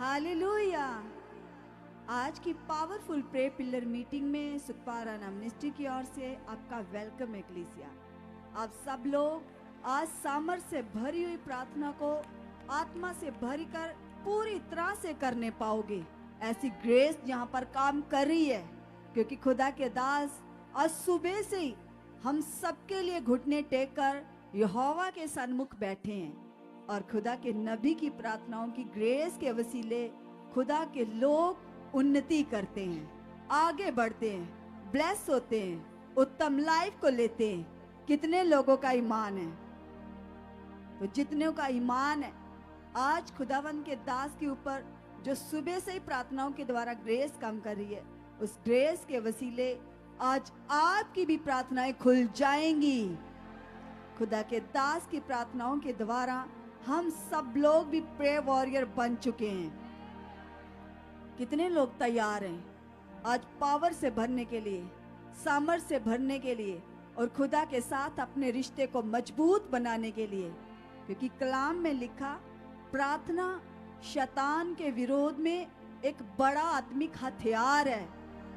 Hallelujah. आज की powerful pray pillar meeting में सुखपारा मिनिस्ट्री की ओर से आपका वेलकम है एक्लीसिया। आप सब लोग आज सामर्थ से भरी हुई प्रार्थना को आत्मा से भरकर पूरी तरह से करने पाओगे। ऐसी ग्रेस यहाँ पर काम कर रही है, क्योंकि खुदा के दास आज सुबह से ही हम सबके लिए घुटने टेक कर यहोवा के सन्मुख बैठे हैं और खुदा के नबी की प्रार्थनाओं की ग्रेस के वसीले खुदा के लोग उन्नति करते हैं, आगे बढ़ते हैं, ब्लेस होते हैं, उत्तम लाइफ को लेते हैं। कितने लोगों का ईमान है? तो जितने का ईमान है, आज खुदावन के दास के ऊपर जो सुबह से ही प्रार्थनाओं के द्वारा ग्रेस काम कर रही है, उस ग्रेस के वसीले आज आपकी भी प्रार्थनाएं खुल जाएंगी। खुदा के दास की प्रार्थनाओं के द्वारा हम सब लोग भी प्रे वॉरियर बन चुके हैं। कितने लोग तैयार हैं आज पावर से भरने के लिए, सामर्थ से भरने के लिए और खुदा के साथ अपने रिश्ते को मजबूत बनाने के लिए? क्योंकि कलाम में लिखा, प्रार्थना शैतान के विरोध में एक बड़ा आत्मिक हथियार है।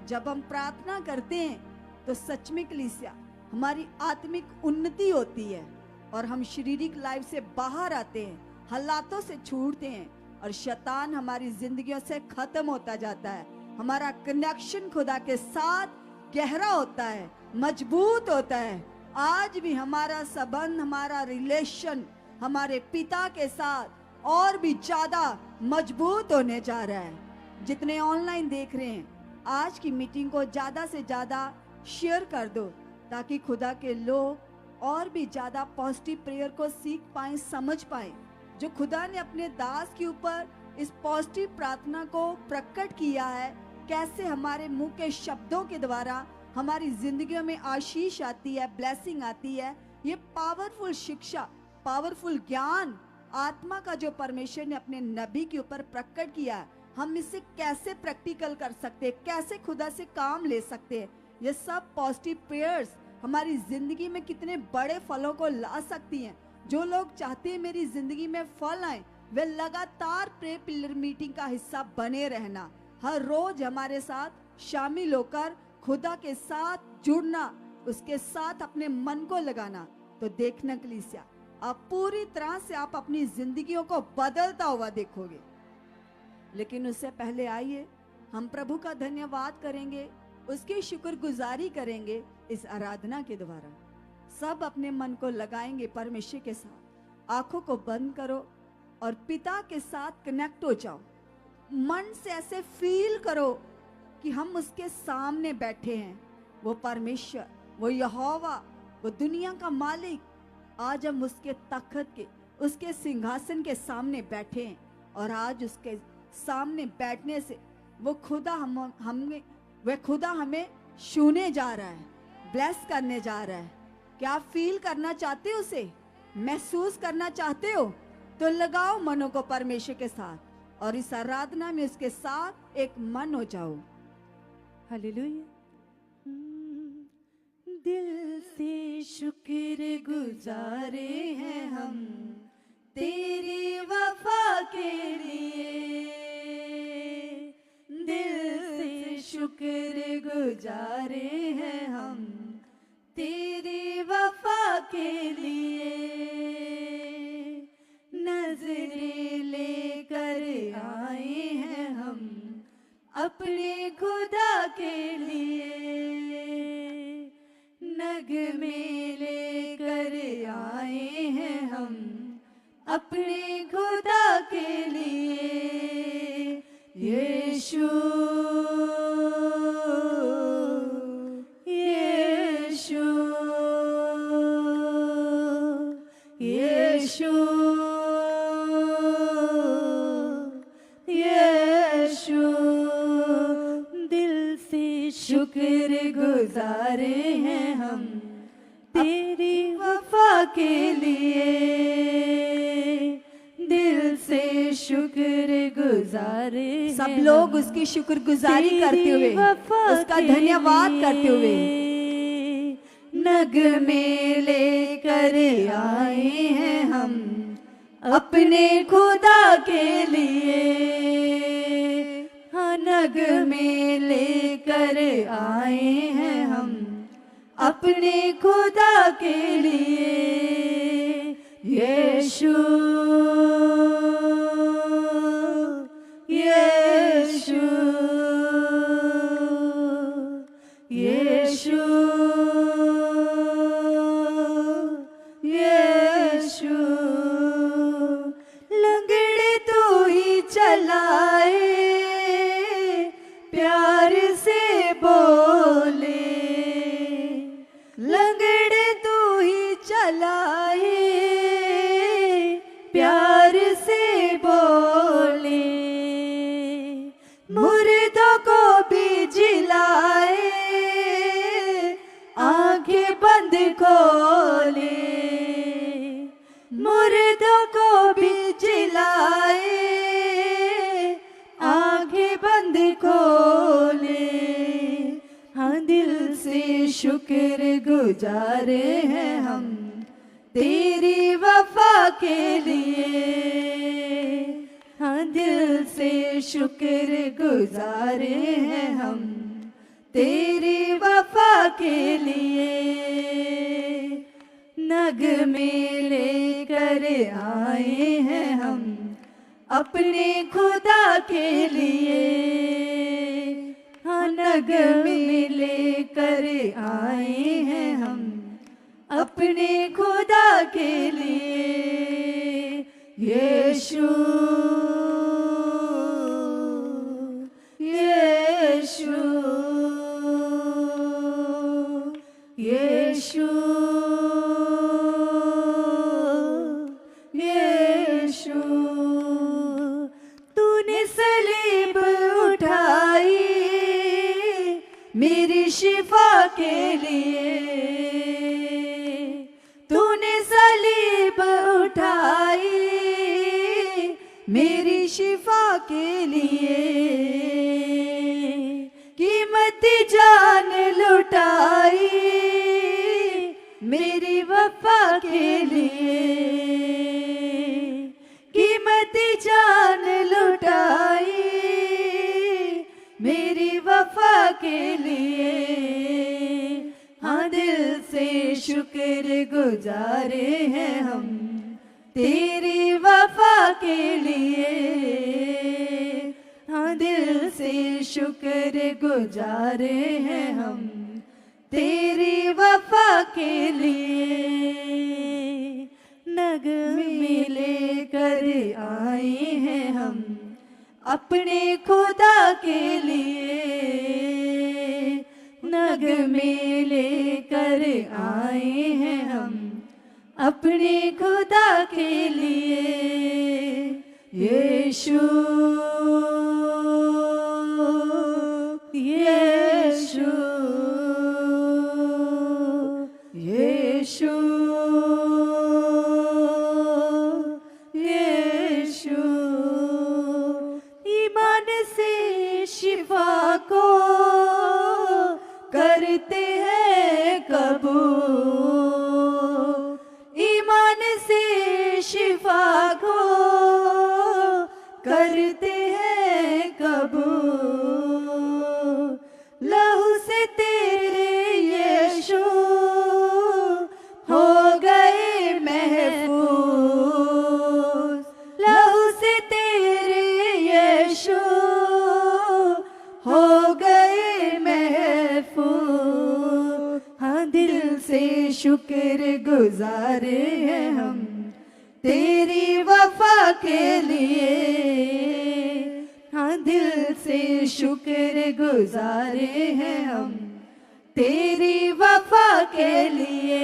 जब हम प्रार्थना करते हैं तो सच में कलीसिया हमारी आत्मिक उन्नति होती है और हम शारीरिक लाइफ से बाहर आते हैं, हालातों से छूटते हैं और शैतान हमारी जिंदगियों से खत्म होता जाता है। हमारा कनेक्शन खुदा के साथ गहरा होता है, मजबूत होता है। आज भी हमारा संबंध, हमारा रिलेशन हमारे पिता के साथ और भी ज्यादा मजबूत होने जा रहा है। जितने ऑनलाइन देख रहे हैं, आज की मीटिंग को ज्यादा से ज्यादा शेयर कर दो ताकि खुदा के लोग और भी ज्यादा पॉजिटिव प्रेयर को सीख पाएं, समझ पाएं। जो खुदा ने अपने दास के ऊपर इस पॉजिटिव प्रार्थना को प्रकट किया है, कैसे हमारे मुंह के शब्दों के द्वारा हमारी जिंदगियों में आशीष आती है, ब्लेसिंग आती है। ये पावरफुल शिक्षा, पावरफुल ज्ञान, आत्मा का जो परमेश्वर ने अपने नबी के ऊपर प्रकट किया है, हम इसे कैसे प्रैक्टिकल कर सकते हैं, कैसे खुदा से काम ले सकते हैं। ये सब पॉजिटिव प्रेयर्स हमारी जिंदगी में कितने बड़े फलों को ला सकती हैं। जो लोग चाहते हैं मेरी जिंदगी में फल आए, वे लगातार प्रे पिलर मीटिंग का हिस्सा बने रहना, हर रोज हमारे साथ शामिल होकर खुदा के साथ जुड़ना, उसके साथ अपने मन को लगाना। तो देखना कलीसिया, आप पूरी तरह से आप अपनी जिंदगियों को बदलता हुआ देखोगे। लेकिन उससे पहले आइए हम प्रभु का धन्यवाद करेंगे, उसकी शुक्रगुजारी करेंगे इस आराधना के द्वारा। सब अपने मन को लगाएंगे परमेश्वर के साथ। आंखों को बंद करो और पिता के साथ कनेक्ट हो जाओ। मन से ऐसे फील करो कि हम उसके सामने बैठे हैं। वो परमेश्वर, वो यहोवा, वो दुनिया का मालिक, आज हम उसके तख्त के, उसके सिंहासन के सामने बैठे हैं और आज उसके सामने बैठने से वो खुदा खुदा हमें छूने जा रहा है, ब्लेस करने जा रहा है। क्या आप फील करना चाहते हो, उसे महसूस करना चाहते हो? तो लगाओ मनों को परमेश्वर के साथ और इस आराधना में उसके साथ एक मन हो जाओ। हालेलुया। दिल से शुक्र गुजारे हैं हम तेरी वफा के लिए, दिल से शुक्र गुजारे हैं हम तेरी वफा के लिए। नजरें लेकर आए हैं हम अपने खुदा के लिए, नगमे लेकर आए हैं हम अपने खुदा के लिए। यीशु यीशु यीशु यीशु, दिल से शुक्र गुजारे हैं हम तेरी वफा के लिए, दिल से शुक्र गुजारे। सब लोग उसकी शुक्रगुजारी करते हुए, उसका धन्यवाद करते हुए नगमे लेकर आए हैं हम अपने खुदा के लिए हाँ नगमे लेकर आए हैं हम अपने खुदा के लिए यीशु यीशु यीशु यीशु लंगड़े तू ही चलाए प्यार से बोले लंगड़े तू ही चलाए प्यार से बोले मुर्दों को भी जिलाए आंखें बंद खोले मुर्दों को भी जिलाए आंखें बंद खोले हाँ दिल से शुक्र गुजारे हैं हम तेरी वफा के लिए हाँ दिल से शुक्र गुजारे हैं हम तेरी वफा के लिए नगमे लेकर आए हैं हम अपने खुदा के लिए हाँ नगमे लेकर आए हैं हम अपने खुदा के लिए यीशु यीशु यीशु यीशु तूने सलीब उठाई मेरी शिफा के लिए तूने सलीब उठाई मेरी शिफा के लिए कीमती जान लुटाई मेरी वफा के लिए कीमती जान लुटाई मेरी वफा के लिए हाँ दिल से शुक्र गुजारे हैं हम तेरी वफा के लिए हाँ दिल से शुक्र गुजारे हैं हम तेरी वफा के लिए नगमे लेकर आए हैं हम अपने खुदा के लिए नगमे लेकर आए हैं हम अपने खुदा के लिए यीशु यीशु यीशु यीशु ईमान से शिफा को करते हैं कबूल ईमान से शिफा को करते हैं कबूल लहू से तेरे यीशु हो गए महफूज लहू से तेरे यीशु हो गए महफूज हाँ दिल से शुक्र गुजारे हैं हम तेरी वफा के लिए हाँ दिल से शुक्र गुजारे हैं हम तेरी वफा के लिए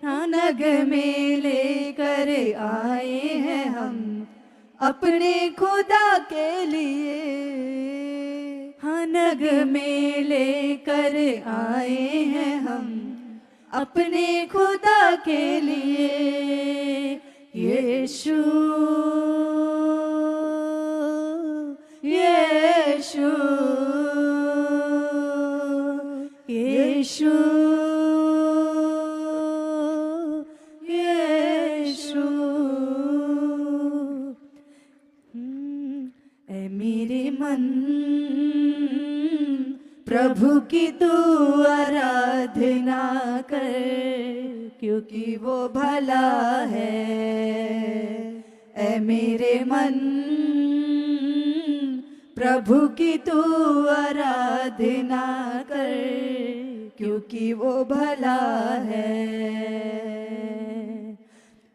हाँ नगमे लेकर आए हैं हम अपने खुदा के लिए हाँ नगमे लेकर आए हैं हम अपने खुदा के लिए यीशु यीशु यीशु यीशु मन प्रभु की तू आराधना कर, क्योंकि वो भला है। ऐ मेरे मन प्रभु की तू आराधना कर, क्योंकि वो भला है।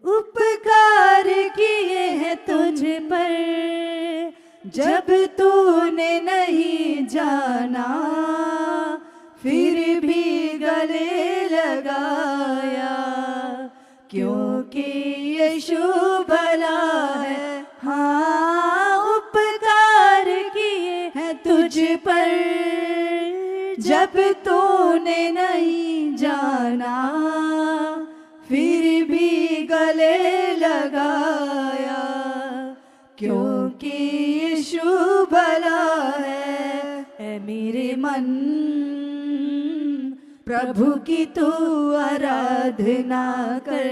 उपकार किए हैं तुझ पर जब तूने नहीं जाना, फिर भी गले लगाया, क्योंकि यीशु भला है। हाँ, उपकार किए हैं तुझ पर जब तूने नहीं जाना, फिर भी गले लगाया, क्योंकि यीशु भला है। ऐ मेरे मन प्रभु की तू आराधना कर,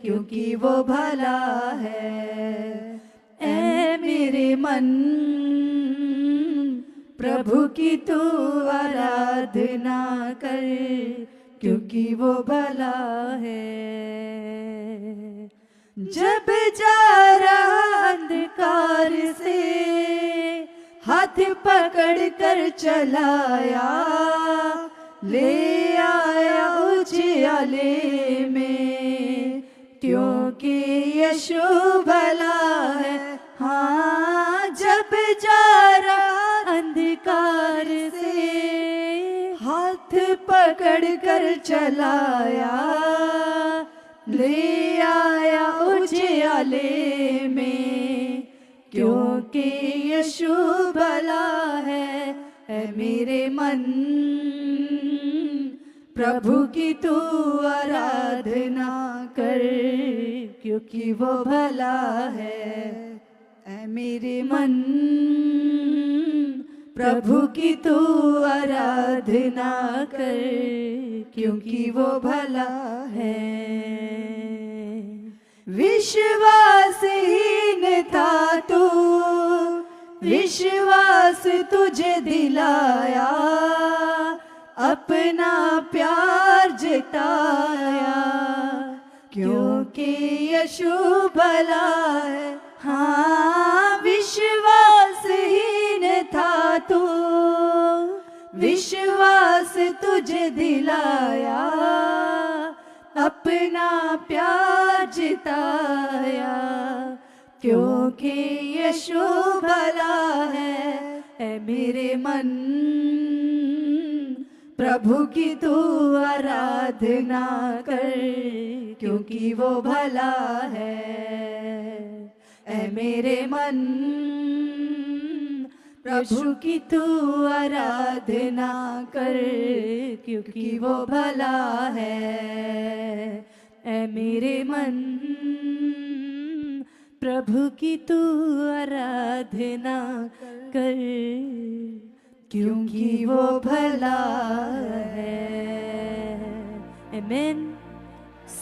क्योंकि वो भला है। ऐ मेरे मन प्रभु की तू आराधना कर, क्योंकि वो भला है। जब जा रहा अंधकार से हाथ पकड़ कर चलाया, ले आया उजियाले में, क्योंकि यीशु भला है। हाँ, जब जा रहा अंधकार से हाथ पकड़ कर चलाया, ले आया उजियाले में, क्योंकि यीशु भला है। ऐ मेरे मन प्रभु की तू आराधना कर, क्योंकि वो भला है। ऐ मेरे मन प्रभु की तू आराधना कर, क्योंकि वो भला है। विश्वासहीन था तू, विश्वास तुझे दिलाया, अपना प्यार जताया, क्योंकि यीशु भला है। हाँ, विश्वासहीन था तू, विश्वास तुझे दिलाया, अपना प्यार जताया, क्योंकि यीशु भला है। ऐ मेरे मन प्रभु की तू आराधना कर, क्योंकि वो भला है। ऐ मेरे मन प्रभु की तू आराधना कर, क्योंकि वो भला है। ऐ मेरे मन प्रभु की तू आराधना कर, क्योंकि वो भला है। आमीन।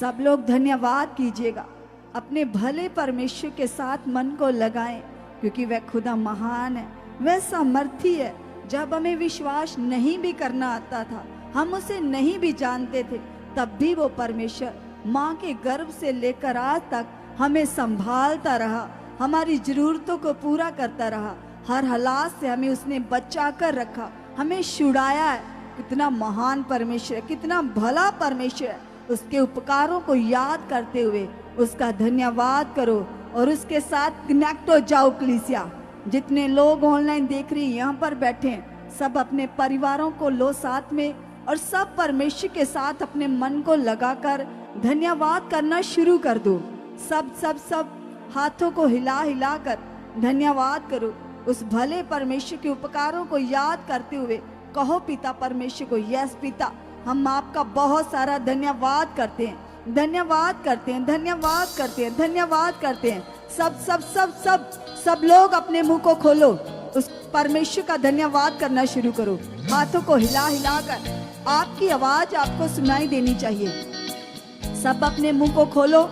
सब लोग धन्यवाद कीजिएगा, अपने भले परमेश्वर के साथ मन को लगाएं, क्योंकि वह खुदा महान है, वह सामर्थी है। जब हमें विश्वास नहीं भी करना आता था, हम उसे नहीं भी जानते थे, तब भी वो परमेश्वर माँ के गर्भ से लेकर आज तक हमें संभालता रहा, हमारी जरूरतों को पूरा करता रहा। हर हालात से हमें उसने बचा कर रखा, हमें छुड़ाया है। कितना महान परमेश्वर है, कितना भला परमेश्वर है। उसके उपकारों को याद करते हुए उसका धन्यवाद करो और उसके साथ कनेक्ट हो जाओ। कलीसिया, जितने लोग ऑनलाइन देख रही हैं, यहाँ पर बैठे हैं, सब अपने परिवारों को लो साथ में और सब परमेश्वर के साथ अपने मन को लगाकर धन्यवाद करना शुरू कर दो। सब हाथों को हिला हिला कर धन्यवाद करो। उस भले परमेश्वर के उपकारों को याद करते हुए कहो पिता परमेश्वर को, यस पिता, हम आपका बहुत सारा धन्यवाद करते हैं, धन्यवाद करते हैं, धन्यवाद करते हैं, धन्यवाद करते हैं। सब सब सब सब सब लोग अपने मुंह को खोलो, उस परमेश्वर का धन्यवाद करना शुरू करो। हाथों को हिला हिला कर आपकी आवाज आपको सुनाई देनी चाहिए। सब अपने मुंह को खोलो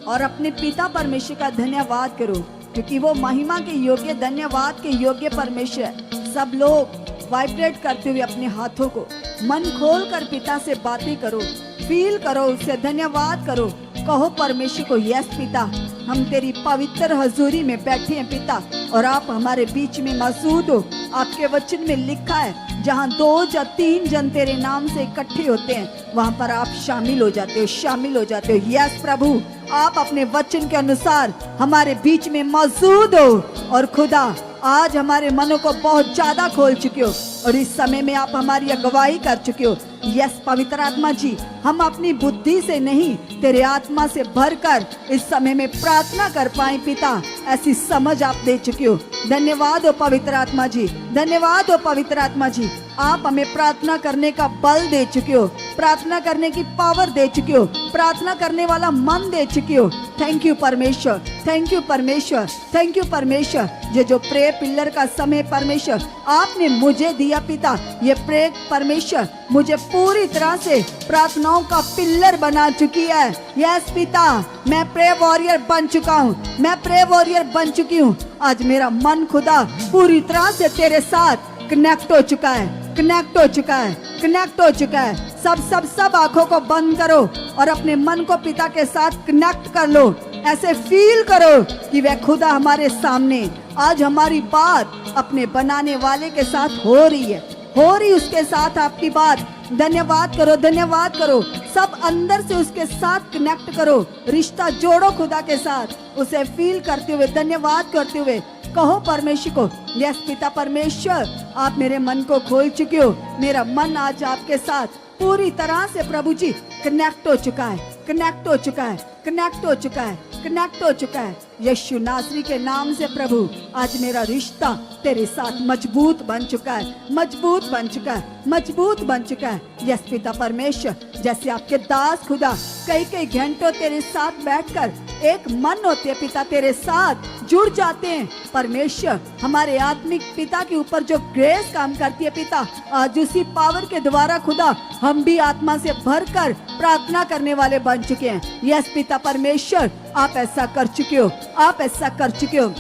और अपने पिता परमेश्वर का धन्यवाद करो। क्योंकि वो महिमा के योग्य, धन्यवाद के योग्य परमेश्वर है। सब लोग वाइब्रेट करते हुए अपने हाथों को मन खोल कर पिता से बातें करो, फील करो, उससे धन्यवाद करो। कहो परमेश्वर को, यस पिता, हम तेरी पवित्र हजूरी में बैठे हैं पिता, और आप हमारे बीच में मौजूद हो। आपके वचन में लिखा है, जहाँ 2 या 3 जन तेरे नाम से इकट्ठे होते हैं, वहाँ पर आप शामिल हो जाते हो, शामिल हो जाते हो। यस प्रभु, आप अपने वचन के अनुसार हमारे बीच में मौजूद हो। और खुदा, आज हमारे मनों को बहुत ज्यादा खोल चुके हो, और इस समय में आप हमारी अगुवाई कर चुके हो। यस पवित्र आत्मा जी, हम अपनी बुद्धि से नहीं, तेरे आत्मा से भरकर इस समय में प्रार्थना कर पाए पिता, ऐसी समझ आप दे चुके हो। धन्यवाद हो पवित्र आत्मा जी, धन्यवाद हो पवित्र आत्मा जी। आप हमें प्रार्थना करने का बल दे चुके हो, प्रार्थना करने की पावर दे चुके हो, प्रार्थना करने वाला मन दे चुके हो। थैंक यू परमेश्वर, थैंक यू परमेश्वर, थैंक यू परमेश्वर। ये जो प्रे पिलर का समय परमेश्वर आपने मुझे दिया पिता, ये प्रे परमेश्वर मुझे पूरी तरह से प्रार्थनाओं का पिलर बना चुकी है। यस पिता, मैं प्रे वॉरियर बन चुका हूँ, मैं प्रे वॉरियर बन चुकी हूँ। आज मेरा मन खुदा पूरी तरह से तेरे साथ कनेक्ट हो चुका है, कनेक्ट हो चुका है, कनेक्ट हो चुका है। सब आंखों को बंद करो और अपने मन को पिता के साथ कनेक्ट कर लो। ऐसे फील करो कि वह खुदा हमारे सामने, आज हमारी बात अपने बनाने वाले के साथ हो रही है, हो रही उसके साथ आपकी बात। धन्यवाद करो, धन्यवाद करो। सब अंदर से उसके साथ कनेक्ट करो, रिश्ता जोड़ो खुदा के साथ, उसे फील करते हुए, धन्यवाद करते हुए कहो परमेश्वर को, यस पिता परमेश्वर, आप मेरे मन को खोल चुके हो। मेरा मन आज आपके साथ पूरी तरह से प्रभु जी कनेक्ट हो चुका है, कनेक्ट हो चुका है, कनेक्ट हो चुका है, कनेक्ट हो चुका है। यीशु नासरी के नाम से प्रभु, आज मेरा रिश्ता तेरे साथ मजबूत बन चुका है, मजबूत बन चुका है, मजबूत बन चुका है। यस पिता परमेश्वर, जैसे आपके दास खुदा कई घंटों तेरे साथ बैठकर एक मन होते पिता, तेरे साथ जुड़ जाते हैं परमेश्वर। हमारे आत्मिक पिता के ऊपर जो ग्रेस काम करती है पिता, आज उसी पावर के द्वारा खुदा हम भी आत्मा से भरकर प्रार्थना करने वाले बन चुके हैं। यस पिता परमेश्वर, आप ऐसा कर चुके हो, आप ऐसा कर चुके हो।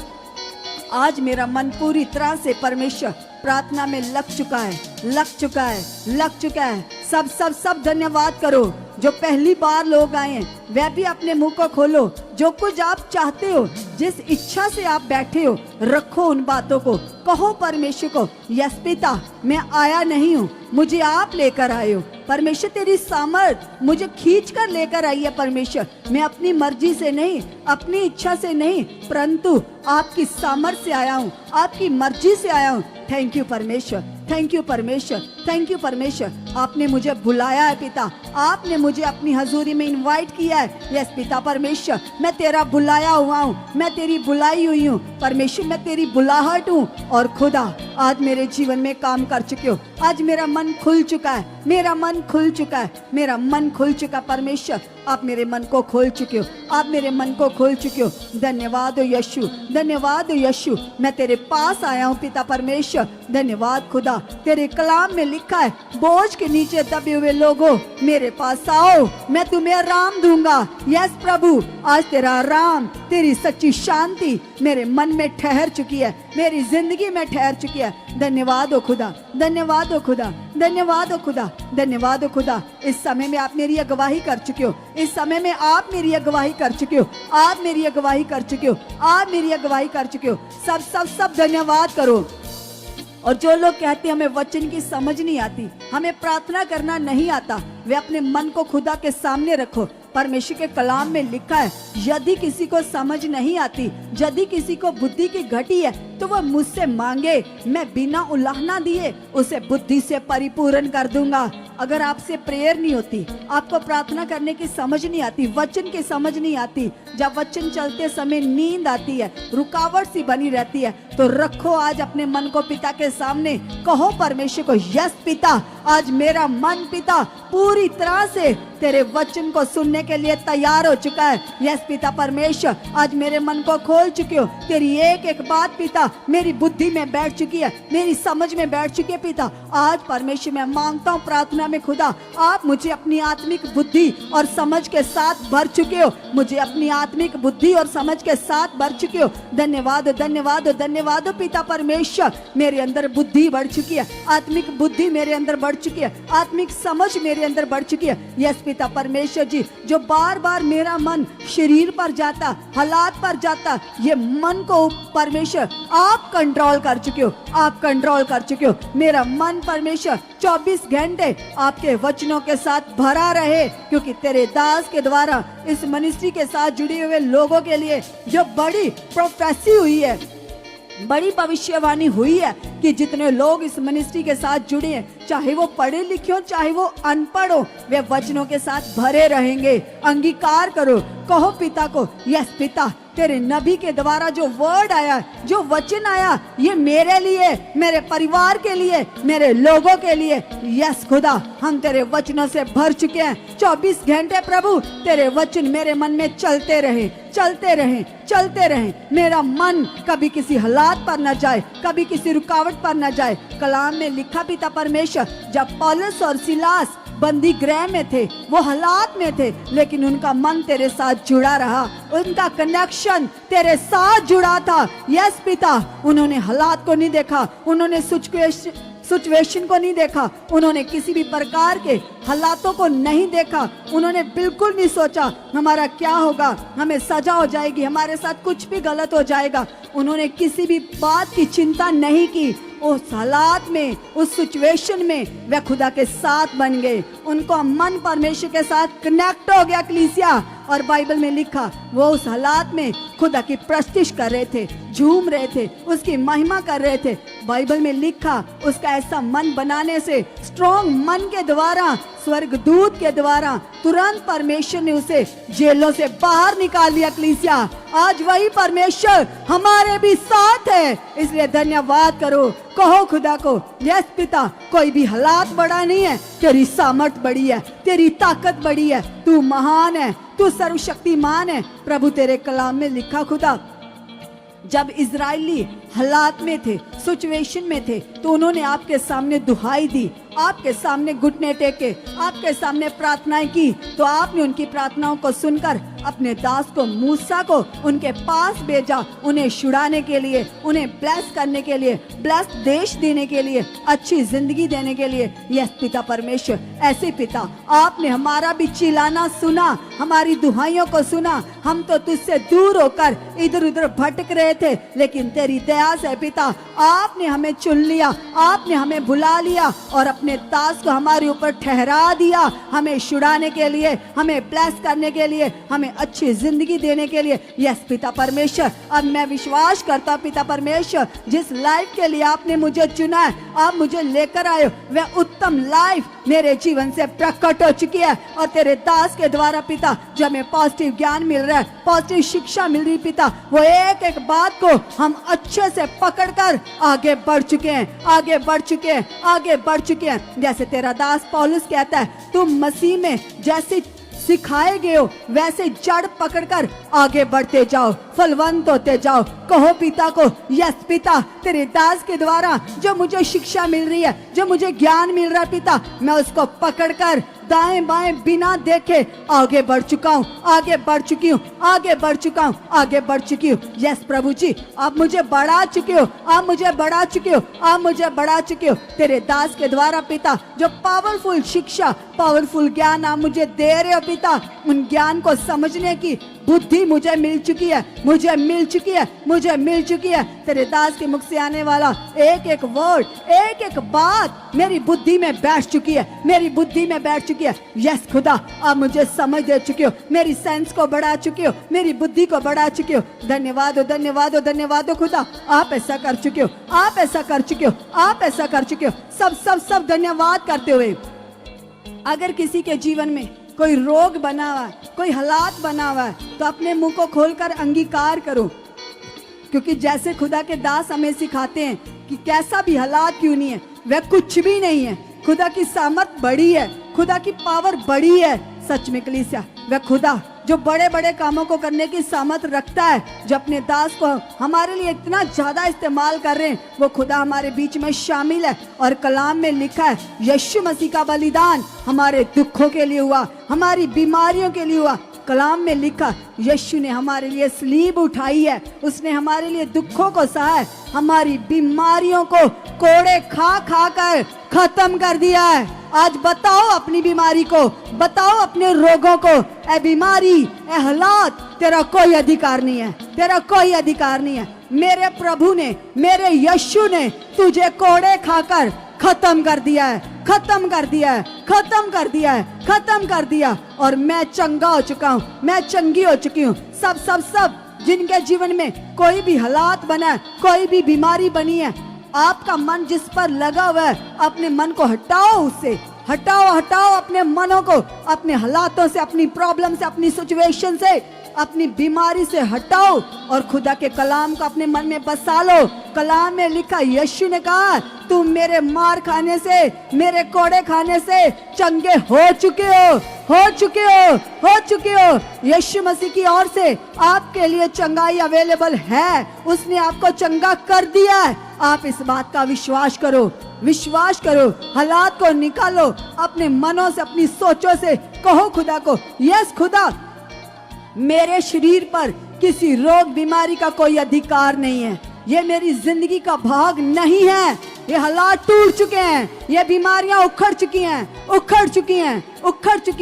आज मेरा मन पूरी तरह से परमेश्वर प्रार्थना में लग चुका है, लग चुका है, लग चुका है। सब धन्यवाद करो। जो पहली बार लोग आए हैं, वह भी अपने मुंह को खोलो। जो कुछ आप चाहते हो, जिस इच्छा से आप बैठे हो, रखो उन बातों को, कहो परमेश्वर को, यस पिता, मैं आया नहीं हूँ, मुझे आप लेकर आए हो। परमेश्वर, तेरी सामर्थ मुझे खींच कर लेकर आई है परमेश्वर। मैं अपनी मर्जी से नहीं, अपनी इच्छा से नहीं, परंतु आपकी सामर्थ से आया हूँ, आपकी मर्जी से आया हूँ। थैंक यू परमेश्वर, थैंक यू परमेश्वर, थैंक यू परमेश्वर। आपने मुझे बुलाया है पिता, आपने मुझे अपनी हजूरी में इनवाइट किया है। यस पिता परमेश्वर, मैं तेरा बुलाया हुआ हूँ, मैं तेरी बुलाई हुई हूँ परमेश्वर, मैं तेरी बुलाहट हूँ। और खुदा, आज मेरे जीवन में काम कर चुके हो। आज मेरा मन खुल चुका है, मेरा मन खुल चुका है, मेरा मन खुल चुका परमेश्वर। आप मेरे मन को खोल चुके हो, आप मेरे मन को खोल चुके हो। धन्यवाद हो यीशु, धन्यवाद हो यीशु। मैं तेरे पास आया हूँ पिता परमेश्वर। धन्यवाद खुदा, तेरे कलाम में लिखा है, बोझ के नीचे दबे हुए लोगों, मेरे पास आओ, मैं तुम्हें आराम दूंगा। यस प्रभु, आज तेरा आराम, तेरी सच्ची शांति मेरे मन में ठहर चुकी है, मेरी जिंदगी में ठहर चुकी है। धन्यवाद हो खुदा, धन्यवाद हो खुदा, धन्यवाद हो खुदा, धन्यवाद हो खुदा। इस समय में आप मेरी अगुवाई कर चुके हो, इस समय में आप मेरी अगुवाई कर चुके हो, आप मेरी अगुवाई कर चुके हो, आप मेरी अगुवाई कर चुके हो। सब धन्यवाद करो। और जो लोग कहते हैं हमें वचन की समझ नहीं आती, हमें प्रार्थना करना नहीं आता, वे अपने मन को खुदा के सामने रखो। परमेश्वर के कलाम में लिखा है, यदि किसी को समझ नहीं आती, यदि किसी को बुद्धि की घटी है, तो वह मुझसे मांगे, मैं बिना उलाहना दिए उसे बुद्धि से परिपूर्ण कर दूंगा। अगर आपसे प्रेयर नहीं होती, आपको प्रार्थना करने की समझ नहीं आती, वचन की समझ नहीं आती, जब वचन चलते समय नींद आती है, रुकावट सी बनी रहती है, तो रखो आज अपने मन को पिता के सामने, कहो परमेश्वर को, यस पिता, आज मेरा मन पिता पूरी तरह से तेरे वचन को सुनने के लिए तैयार हो चुका है। यस पिता परमेश्वर, आज मेरे मन को खोल चुके हो। तेरी एक एक बात पिता मेरी बुद्धि में बैठ चुकी है, मेरी समझ में बैठ चुकी है पिता। आज परमेश्वर मैं मांगता हूँ प्रार्थना में खुदा, आप मुझे अपनी आत्मिक बुद्धि और समझ के साथ भर चुके हो, मुझे अपनी आत्मिक बुद्धि और समझ के साथ भर चुके हो। धन्यवाद धन्यवाद धन्यवाद पिता परमेश्वर, मेरे अंदर बुद्धि बढ़ चुकी है, आत्मिक बुद्धि मेरे अंदर बढ़ चुकी है, आत्मिक समझ मेरे अंदर बढ़ चुकी है। यस पिता परमेश्वर जी, जो बार बार मेरा मन शरीर पर जाता, हालात पर जाता, ये मन को परमेश्वर आप कंट्रोल कर चुके हो, आप कंट्रोल कर चुके हो। मेरा मन परमेश्वर 24 घंटे आपके वचनों के साथ भरा रहे, क्योंकि तेरे दास के द्वारा इस मिनिस्ट्री के साथ जुड़े हुए लोगों के लिए जो बड़ी प्रोफेसी हुई है, बड़ी भविष्यवाणी हुई है कि जितने लोग इस मिनिस्ट्री के साथ जुड़े हैं, चाहे वो पढ़े लिखे हो चाहे वो अनपढ़ हो, वे वचनों के साथ भरे रहेंगे। अंगीकार करो, कहो पिता को, यस पिता, तेरे नबी के द्वारा जो वर्ड आया, जो वचन आया, ये मेरे लिए, मेरे परिवार के लिए, मेरे लोगों के लिए। यस खुदा, हम तेरे वचनों से भर चुके हैं। 24 घंटे प्रभु तेरे वचन मेरे मन में चलते रहे, चलते रहे, चलते रहे। मेरा मन कभी किसी हालात पर न जाए, कभी किसी रुकावट पर न जाए। कलाम में लिखा पिता परमेश्वर, जब पौलुस और सिलास बंदी गृह में थे, वो हालात में थे, लेकिन उनका मन तेरे साथ जुड़ा रहा, उनका कनेक्शन तेरे साथ जुड़ा था। यस पिता, उन्होंने हालात को नहीं देखा, उन्होंने सिचुएशन को नहीं देखा, उन्होंने किसी भी प्रकार के हालातों को नहीं देखा, उन्होंने बिल्कुल नहीं सोचा हमारा क्या होगा, हमें सजा हो जाएगी, हमारे साथ कुछ भी गलत हो जाएगा। उन्होंने किसी भी बात की चिंता नहीं की। उस हालात में, उस सिचुएशन में वे खुदा के साथ बन गए, उनको मन परमेश्वर के साथ कनेक्ट हो गया कलीसिया। और बाइबल में लिखा, वो उस हालात में खुदा की प्रस्तुति कर रहे थे, झूम रहे थे, उसकी महिमा कर रहे थे। बाइबल में लिखा, उसका ऐसा मन बनाने से, स्ट्रॉन्ग मन के द्वारा, स्वर्गदूत के द्वारा तुरंत परमेश्वर ने उसे जेलों से बाहर निकाल दिया। कलीसिया, आज वही परमेश्वर हमारे भी साथ है, इसलिए धन्यवाद करो, कहो खुदा को, यस पिता, कोई भी हालात बड़ा नहीं है, तेरी सामर्थ बड़ी है, तेरी ताकत बड़ी है, तू महान है, तू सर्वशक्तिमान है। प्रभु तेरे कलाम में लिखा खुदा, जब इजरायली हालात में थे, सिचुएशन में थे, तो उन्होंने आपके सामने दुहाई दी, आपके सामने घुटने टेके, आपके सामने प्रार्थनाएं की, तो आपने उनकी प्रार्थनाओं को सुनकर अपने दास को, मूसा को उनके पास भेजा, उन्हें छुड़ाने के लिए, उन्हें ब्लेस करने के लिए, ब्लेस देश देने के लिए, अच्छी जिंदगी देने के लिए। यस पिता परमेश्वर, ऐसे पिता, आपने हमारा भी चिल्लाना सुना, हमारी दुहाइयों को सुना। हम तो तुझसे दूर होकर इधर उधर भटक रहे थे, लेकिन तेरी दया से पिता, आपने हमें चुन लिया, आपने हमें बुला लिया और अपने दास को हमारे ऊपर ठहरा दिया, हमें छुड़ाने के लिए, हमें ब्लेस करने के लिए, हमें अच्छी जिंदगी देने के लिए। यस पिता परमेश्वर, अब मैं विश्वास करता पिता परमेश्वर, जिस लाइफ के लिए आपने मुझे चुना है, आप मुझे लेकर आए हो, वह उत्तम लाइफ मेरे जीवन से प्रकट हो चुकी है। और तेरे दास के द्वारा पिता, जो हमें पॉजिटिव ज्ञान मिल रहा है, पॉजिटिव शिक्षा मिल रही पिता, वो एक एक बात को हम अच्छे से पकड़कर आगे बढ़ चुके हैं, आगे बढ़ चुके हैं, आगे बढ़ चुके हैं। जैसे तेरा दास पौलुस कहता है, तुम मसीह में जैसे सिखाए गए हो, वैसे जड़ पकड़कर आगे बढ़ते जाओ, फलवंत होते जाओ। कहो पिता को, यस पिता, तेरे दास के द्वारा जो मुझे शिक्षा मिल रही है, जो मुझे ज्ञान मिल रहा है पिता, मैं उसको पकड़कर दाएं बाएं बिना देखे आगे बढ़ चुका हूँ, आगे बढ़ चुकी हूँ, आगे बढ़ चुका हूँ, आगे बढ़ चुकी हूँ। यस प्रभु जी, आप मुझे बढ़ा चुके हो, आप मुझे बढ़ा चुके हो, आप मुझे बढ़ा चुके हो। तेरे दास के द्वारा पिता, जो पावरफुल शिक्षा, पावरफुल ज्ञान आप मुझे दे रहे हो पिता, उन ज्ञान को समझने की बुद्धि मुझे मिल चुकी है, मुझे मिल चुकी है, मुझे मिल चुकी है। तेरे दास के मुख से आने वाला एक एक वर्ड, एक एक बात मेरी बुद्धि में बैठ चुकी है, मेरी बुद्धि में बैठ चुकी है। यस खुदा, आप मुझे समझ दे चुके हो, मेरी सेंस को बढ़ा चुके हो, मेरी बुद्धि को बढ़ा चुके हो। धन्यवाद हो, धन्यवाद हो, धन्यवाद हो खुदा, आप ऐसा कर चुके हो, आप ऐसा कर चुके हो, आप ऐसा कर चुके हो। सब सब सब धन्यवाद करते हुए, अगर किसी के जीवन में कोई रोग बना हुआ है, कोई हालात बना हुआ है, तो अपने मुंह को खोलकर अंगीकार करो, क्योंकि जैसे खुदा के दास हमें सिखाते हैं कि कैसा भी हालात क्यों नहीं है, वह कुछ भी नहीं है। खुदा की सामर्थ बड़ी है, खुदा की पावर बड़ी है। सच में कलीसिया, वह खुदा जो बड़े बड़े कामों को करने की सामर्थ रखता है, जो अपने दास को हमारे लिए इतना ज्यादा इस्तेमाल कर रहे हैं, वो खुदा हमारे बीच में शामिल है। और कलाम में लिखा है यीशु मसीह का बलिदान हमारे दुखों के लिए हुआ, हमारी बीमारियों के लिए हुआ। कलाम में लिखा यीशु ने हमारे लिए सलीब उठाई है, उसने हमारे लिए दुखों को सहा है, हमारी बीमारियों को कोड़े खा खा कर खत्म कर दिया है। आज बताओ अपनी बीमारी को, बताओ अपने रोगों को, ए बीमारी, ए हालात, तेरा कोई अधिकार नहीं है, तेरा कोई अधिकार नहीं है। मेरे प्रभु ने, मेरे यीशु ने तुझे कोड़े खाकर खत्म कर दिया है, खत्म कर दिया है, खत्म कर दिया है, खत्म कर दिया। और मैं चंगा हो चुका हूँ, मैं चंगी हो चुकी हूँ। सब जिनके जीवन में कोई भी हालात बना है, कोई भी बीमारी बनी है, आपका मन जिस पर लगा हुआ है, अपने मन को हटाओ, उससे हटाओ अपने मनों को, अपने हालातों से, अपनी प्रॉब्लम से, अपनी सिचुएशन से, अपनी बीमारी से हटाओ और खुदा के कलाम को अपने मन में बसा लो। कलाम में लिखा यीशु ने कहा तुम मेरे मार खाने से, मेरे कोड़े खाने से चंगे हो चुके हो। यीशु मसीह की ओर से आपके लिए चंगाई अवेलेबल है, उसने आपको चंगा कर दिया है। आप इस बात का विश्वास करो, हालात को निकालो अपने मनों से, अपनी सोचों से। कहो खुदा को, यस खुदा, मेरे शरीर पर किसी रोग बीमारी का कोई अधिकार नहीं है, ये मेरी जिंदगी का भाग नहीं है। ये हालात टूट चुके हैं, ये बीमारियां उखड़ चुकी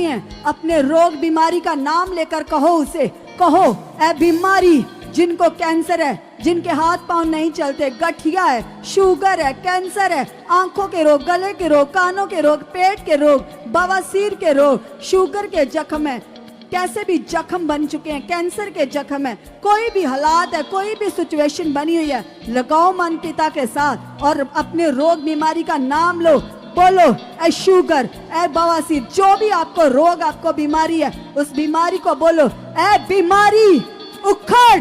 हैं। अपने रोग बीमारी का नाम लेकर कहो उसे, कहो ए बीमारी, जिनको कैंसर है, जिनके हाथ पांव नहीं चलते, गठिया है, शुगर है, कैंसर है, आंखों के रोग, गले के रोग, कानों के रोग, पेट के रोग, बवासीर के रोग, शुगर के जख्म है, कैसे भी जख्म बन चुके हैं, कैंसर के जख्म है, कोई भी हालात है, कोई भी सिचुएशन बनी हुई है, लगाओ मन पिता के साथ और अपने रोग बीमारी का नाम लो। बोलो ए शुगर, ए बवासीर, जो भी आपको रोग, आपको बीमारी है, उस बीमारी को बोलो ए बीमारी उखड़,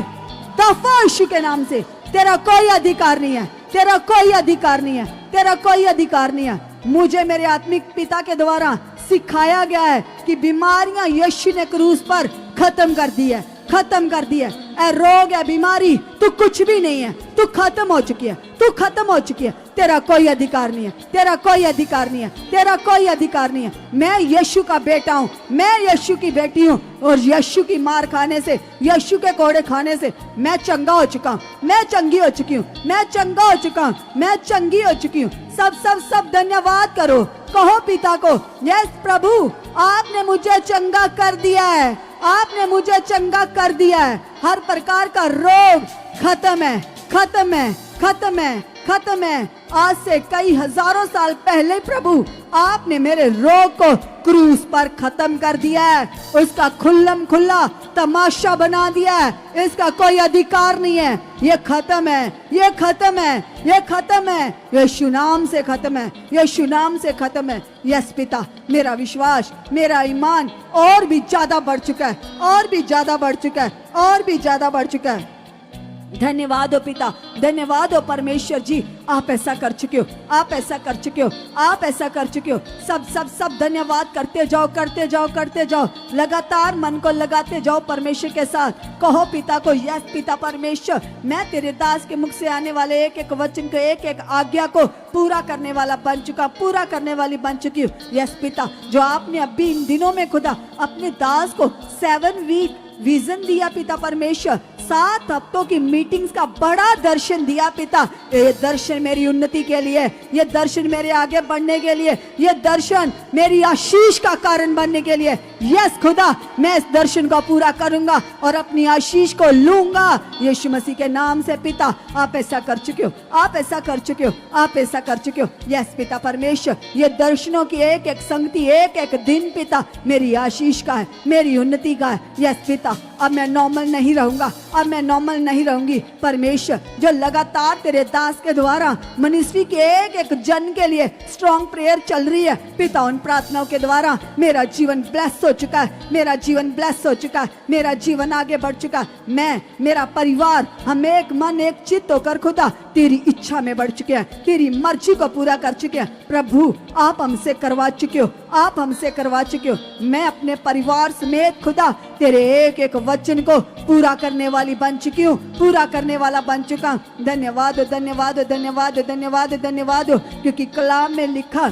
दफा यीशु के नाम से। तेरा कोई अधिकार नहीं है, तेरा कोई अधिकार नहीं है, तेरा कोई अधिकार नहीं है। मुझे मेरे आत्मिक पिता के द्वारा सिखाया गया है कि बीमारियां यीशु ने क्रूस पर खत्म कर दी है, खत्म कर दी है। ए रोग है, बीमारी, तू कुछ भी नहीं है, तू खत्म हो चुकी है, तू खत्म हो चुकी है। तेरा कोई अधिकार नहीं है, तेरा कोई अधिकार नहीं है, तेरा कोई अधिकार नहीं है। मैं यीशु का बेटा हूँ, मैं यीशु की बेटी हूँ और यीशु की मार खाने से, यीशु के कोड़े खाने से मैं चंगा हो चुका हूँ, मैं चंगी हो चुकी हूँ, मैं चंगा हो चुका हूँ, मैं चंगी हो चुकी हूँ। सब धन्यवाद करो, कहो पिता को, यस प्रभु, आपने मुझे चंगा कर दिया है, आपने मुझे चंगा कर दिया है। हर प्रकार का रोग खत्म है, खत्म है, खत्म है, खत्म है। आज से कई हजारों साल पहले प्रभु आपने मेरे रोग को क्रूस पर खत्म कर दिया है, उसका खुल्लम खुल्ला तमाशा बना दिया है। इसका कोई अधिकार नहीं है, ये खत्म है, ये खत्म है, ये खत्म है, यीशु नाम से खत्म है, यीशु नाम से खत्म है। यस पिता, मेरा विश्वास, मेरा ईमान और भी ज्यादा बढ़ चुका है, और भी ज्यादा बढ़ चुका है, और भी ज्यादा बढ़ चुका है। धन्यवाद हो पिता, धन्यवाद हो परमेश्वर जी, आप ऐसा कर चुके हो, आप ऐसा कर चुके हो, आप ऐसा कर चुके हो। सब धन्यवाद करते जाओ, करते जाओ, करते जाओ, लगातार मन को लगाते जाओ परमेश्वर के साथ। कहो पिता को, यस पिता परमेश्वर, मैं तेरे दास के मुख से आने वाले एक एक वचन को, एक एक आज्ञा को पूरा करने वाला बन चुका, पूरा करने वाली बन चुकी हूँ। यस पिता, जो आपने अभी इन दिनों में खुदा अपने दास को 7 वीक विजन दिया पिता परमेश्वर, 7 हफ्तों की मीटिंग्स का बड़ा दर्शन दिया पिता। ये दर्शन मेरी उन्नति के लिए, ये दर्शन मेरे आगे बढ़ने के लिए, ये दर्शन मेरी आशीष का कारण बनने के लिए। यस खुदा, मैं इस दर्शन को पूरा करूंगा और अपनी आशीष को लूंगा यीशु मसीह के नाम से। पिता, आप ऐसा कर चुके हो, आप ऐसा कर चुके हो, आप ऐसा कर चुके हो। यस पिता परमेश्वर, ये दर्शनों की एक एक संगति, एक एक दिन पिता मेरी आशीष का है, मेरी उन्नति का है। यस पिता, अब मैं नॉर्मल नहीं रहूंगा, अब मैं नॉर्मल नहीं रहूंगी। परमेश्वर जो लगातार तेरे दास के द्वारा मिनिस्ट्री के एक एक जन के लिए स्ट्रॉन्ग प्रेयर चल रही है पिता, उन प्रार्थनाओं के द्वारा मेरा जीवन ब्लेस हो चुका है, मेरा जीवन ब्लेस हो चुका है, मेरा जीवन आगे बढ़ चुका है। मैं, मेरा परिवार, हम एक मन एक चित्त होकर खुदा तेरी इच्छा में बढ़ चुके हैं, तेरी मर्जी को पूरा कर चुके हैं। प्रभु आप हमसे करवा चुके हो, आप हमसे करवा चुके हो। मैं अपने परिवार समेत खुदा तेरे एक एक वचन को पूरा करने वाली बन चुकी हूँ, पूरा करने वाला बन चुका हूँ। धन्यवाद धन्यवाद धन्यवाद धन्यवाद धन्यवाद, क्योंकि कलाम में लिखा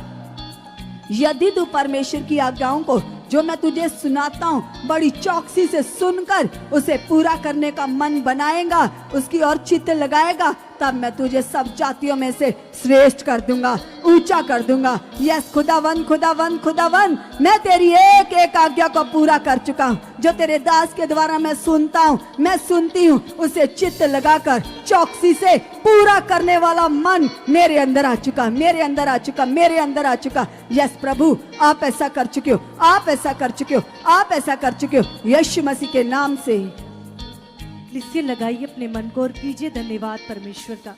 यदि तू परमेश्वर की आज्ञाओं को जो मैं तुझे सुनाता हूँ बड़ी चौकसी से सुनकर उसे पूरा करने का मन बनाएगा, उसकी ओर चित्त लगाएगा, तब मैं तुझे सब जातियों में से श्रेष्ठ कर दूंगा, ऊंचा कर दूंगा। यस खुदावन खुदावन खुदावन, मैं तेरी एक एक आज्ञा को पूरा कर चुका हूँ। जो तेरे दास के द्वारा मैं सुनता हूँ, मैं सुनती हूँ, उसे चित्त लगाकर चौकसी से पूरा करने वाला मन मेरे अंदर आ चुका, मेरे अंदर आ चुका, मेरे अंदर आ चुका। यस प्रभु आप ऐसा कर चुके हो, आप ऐसा कर चुके हो, आप ऐसा कर चुके हो, यीशु मसीह के नाम से। इससे लगाइए अपने मन को और कीजिए धन्यवाद परमेश्वर का।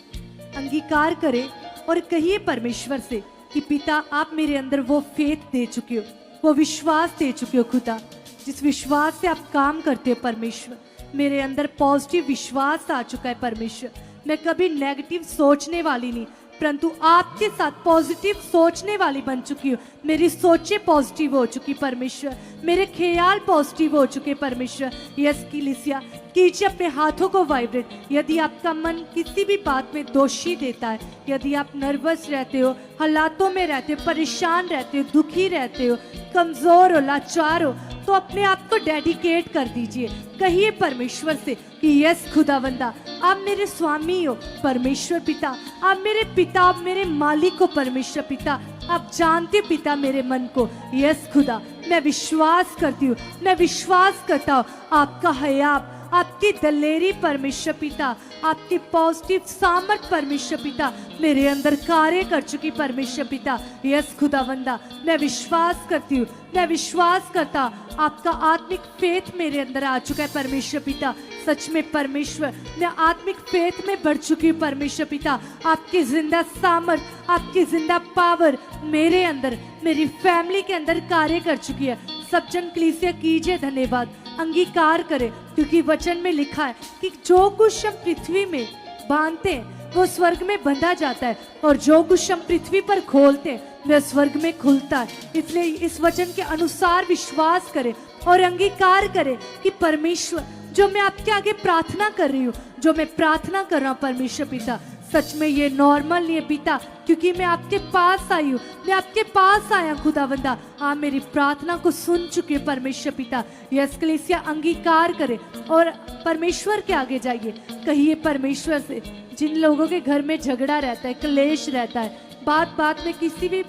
अंगीकार करें और कहिए परमेश्वर से कि पिता आप मेरे अंदर वो फेथ दे चुके हो, वो विश्वास दे चुके हो खुदा, जिस विश्वास से आप काम करते हो परमेश्वर। मेरे अंदर पॉजिटिव विश्वास आ चुका है परमेश्वर। मैं कभी नेगेटिव सोचने वाली नहीं, परंतु आपके साथ पॉजिटिव सोचने वाली बन चुकी हूँ। मेरी सोचें पॉजिटिव हो चुकी परमेश्वर, मेरे ख्याल पॉजिटिव हो चुके परमेश्वर। यस किलिसिया कीजिए अपने हाथों को वाइब्रेट। यदि आपका मन किसी भी बात में दोषी देता है, यदि आप नर्वस रहते हो, हालातों में रहते हो, परेशान रहते हो, दुखी रहते हो, कमजोर हो, लाचार हो, तो अपने आप को डेडिकेट कर दीजिए। कहिए परमेश्वर से कि यस खुदावंदा आप मेरे स्वामी हो परमेश्वर पिता, आप मेरे पिता, आप मेरे मालिक हो परमेश्वर पिता, आप जानते पिता मेरे मन को। यस खुदा मैं विश्वास करती हूँ, मैं विश्वास करता हूँ आपका हयाब, आपकी दलेरी परमेश्वर पिता, आपकी पॉजिटिव सामर्थ परमेश्वर पिता मेरे अंदर कार्य कर चुकी परमेश्वर पिता। यस खुदावंदा मैं विश्वास करती हूँ, मैं विश्वास करता आपका आत्मिक फेथ मेरे अंदर आ चुका है परमेश्वर पिता। सच में परमेश्वर मैं आत्मिक फेथ में बढ़ चुकी हूँ परमेश्वर पिता। आपकी जिंदा सामर्थ, आपकी जिंदा पावर मेरे अंदर, मेरी फैमिली के अंदर कार्य कर चुकी है। सब जन कलीसिया कीजिए धन्यवाद, अंगीकार करें, क्योंकि वचन में लिखा है कि जो कुछ हम पृथ्वी में बांधते हैं वो स्वर्ग में बंधा जाता है, और जो कुछ हम पृथ्वी पर खोलते हैं वह स्वर्ग में खुलता है। इसलिए इस वचन के अनुसार विश्वास करें और अंगीकार करें कि परमेश्वर जो मैं आपके आगे प्रार्थना कर रही हूँ, जो मैं प्रार्थना कर रहा हूँ परमेश्वर पिता, सच में ये नॉर्मल नहीं है पिता, क्योंकि मैं आपके पास आई हूँ, मैं आपके पास आया खुदावंदा, आप मेरी प्रार्थना को सुन चुके हैं परमेश्वर पिता। यस कलीसिया अंगीकार करें और परमेश्वर के आगे जाइए। कहिए परमेश्वर से, जिन लोगों के घर में झगड़ा रहता है, क्लेश रहता है, बात बात में किसी भी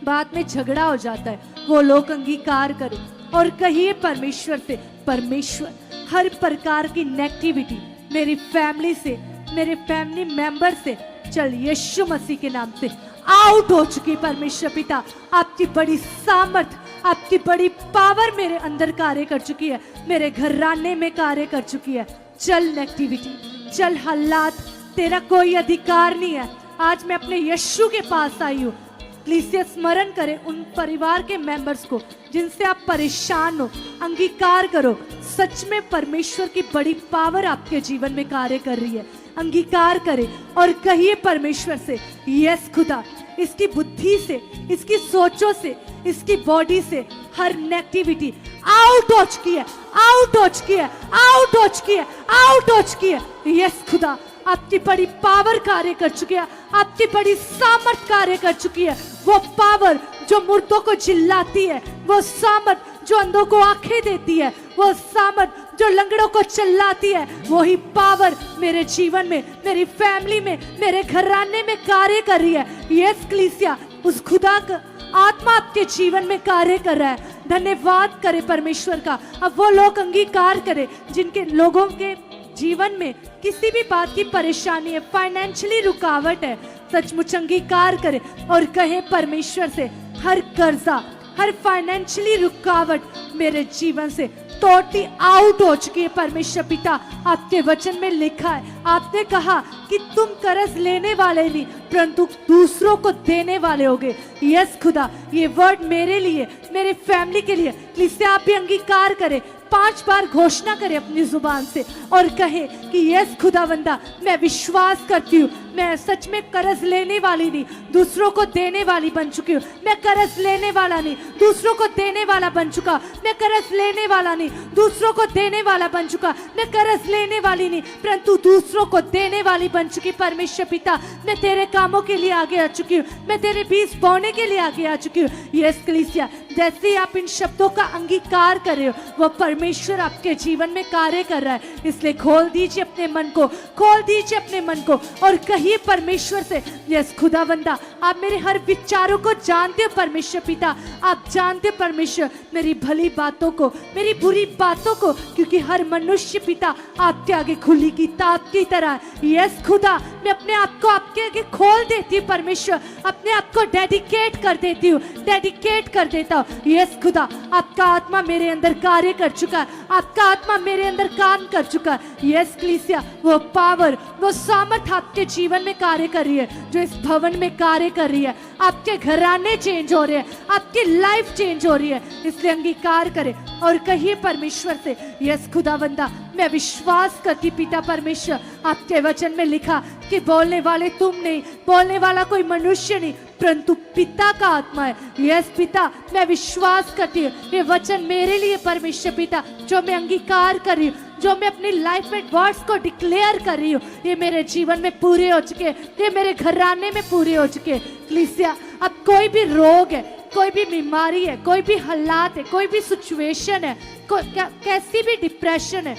बात में झगड़ा हो जाता है, वो लोग अंगीकार करें और कहिए परमेश्वर से, परमेश्वर हर प्रकार की नेगेटिविटी मेरी फैमिली से, मेरे फैमिली मेंबर से चल यीशु मसीह के नाम से आउट हो चुकी परमेश्वर पिता। आपकी बड़ी सामर्थ, आपकी बड़ी पावर मेरे अंदर कार्य कर चुकी है, मेरे घराने में कार्य कर चुकी है। चल नेगेटिविटी, चल हालात, तेरा कोई अधिकार नहीं है। आज मैं अपने यीशु के पास आई हूँ। कलीसिया स्मरण करें उन परिवार के मेंबर्स को जिनसे आप परेशान हो, अंगीकार करो, सच में परमेश्वर की बड़ी पावर आपके जीवन में कार्य कर रही है। अंगीकार करें और कहिए परमेश्वर से, यस खुदा इसकी बुद्धि से, इसकी सोचों से, इसकी बॉडी से हर नेगेटिविटी आउट हो चुकी है, आउट हो चुकी है, आउट हो चुकी है, आउट हो चुकी है। यस खुदा आपकी बड़ी पावर कार्य कर चुकी है, आपकी बड़ी सामर्थ कार्य कर चुकी है। वो पावर जो मुर्दों को चिल्लाती है, वो सामर्थ जो अंधों को आंखें देती है, वो सामर्थ जो लंगड़ों को चिल्लाती है, वही पावर मेरे जीवन में, मेरी फैमिली में, मेरे घराने में कार्य कर रही है। यस कलीसिया उस खुदा का आत्मा आपके जीवन में कार्य कर रहा है। धन्यवाद करे परमेश्वर का। अब वो लोग अंगीकार करें जिनके लोगों के जीवन में किसी भी बात की परेशानी है, फाइनेंशियली रुकावट है, सचमुच अंगीकार करें और कहें परमेश्वर से, हर कर्जा, हर फाइनेंशियली रुकावट मेरे जीवन से टोटली आउट हो चुकी है परमेश्वर पिता। आपके वचन में लिखा है, आपने कहा कि तुम कर्ज लेने वाले नहीं परंतु दूसरों को देने वाले होगे। यस खुदा, ये वर्ड मेरे लिए, मेरे फैमिली के लिए, इससे आप भी अंगीकार करें, 5 बार घोषणा करें अपनी जुबान से और कहे कि यस खुदावंदा, मैं विश्वास करती हूँ, मैं सच में कर्ज लेने वाली नहीं, दूसरों को देने वाली बन चुकी हूँ। मैं कर्ज लेने वाला नहीं, दूसरों को देने वाला बन चुका। मैं कर्ज लेने वाला नहीं, दूसरों को देने वाला बन चुका। मैं कर्ज लेने वाली नहीं परंतु दूसरों को देने वाली बन चुकी। परमेश्वर पिता, मैं तेरे कामों के लिए आगे आ चुकी हूँ, मैं तेरे बीज बोने के लिए आगे आ चुकी हूँ। यस कलीसिया, जैसे ही आप इन शब्दों का अंगीकार कर रहे हो, वो परमेश्वर आपके जीवन में कार्य कर रहा है। इसलिए खोल दीजिए अपने मन को, खोल दीजिए अपने मन को और कहिए परमेश्वर से, यस खुदावंदा, आप मेरे हर विचारों को जानते हो परमेश्वर पिता। आप जानते हो परमेश्वर मेरी भली बातों को, मेरी बुरी बातों को, क्योंकि हर मनुष्य पिता आपके आगे खुली किताब की तरह है। यस खुदा, मैं अपने आप को आपके आगे खोल देती हूँ परमेश्वर, अपने आप को डेडिकेट कर देती हूँ, डेडिकेट कर देता हूँ। यस खुदा, आपका आत्मा मेरे अंदर कार्य कर चुका है, आपका आत्मा मेरे अंदर काम कर चुका है। यस कलीसिया, वो पावर, वो सामर्थ आपके जीवन में कार्य कर रही है, जो इस भवन में कार्य कर रही है। आपके घराने चेंज हो रहे हैं, आपकी लाइफ चेंज हो रही है। इसलिए अंगीकार करें और कहिए परमेश्वर से, यस खुदावंदा, मैं विश्वास करती पिता परमेश्वर, आपके वचन में लिखा कि बोलने वाले तुम नहीं, बोलने वाला कोई मनुष्य नहीं परंतु पिता का आत्मा है। यस पिता, मैं विश्वास करती हूँ, ये वचन मेरे लिए परमेश्वर पिता, जो मैं अंगीकार कर रही हूँ, जो मैं अपनी लाइफ में वर्ड्स को डिक्लेयर कर रही हूँ, ये मेरे जीवन में पूरे हो चुके, ये मेरे घराने में पूरे हो चुके। कलीसिया, अब कोई भी रोग है, कोई भी बीमारी है, कोई भी हालात है, कोई भी सिचुएशन है, कैसी भी डिप्रेशन है,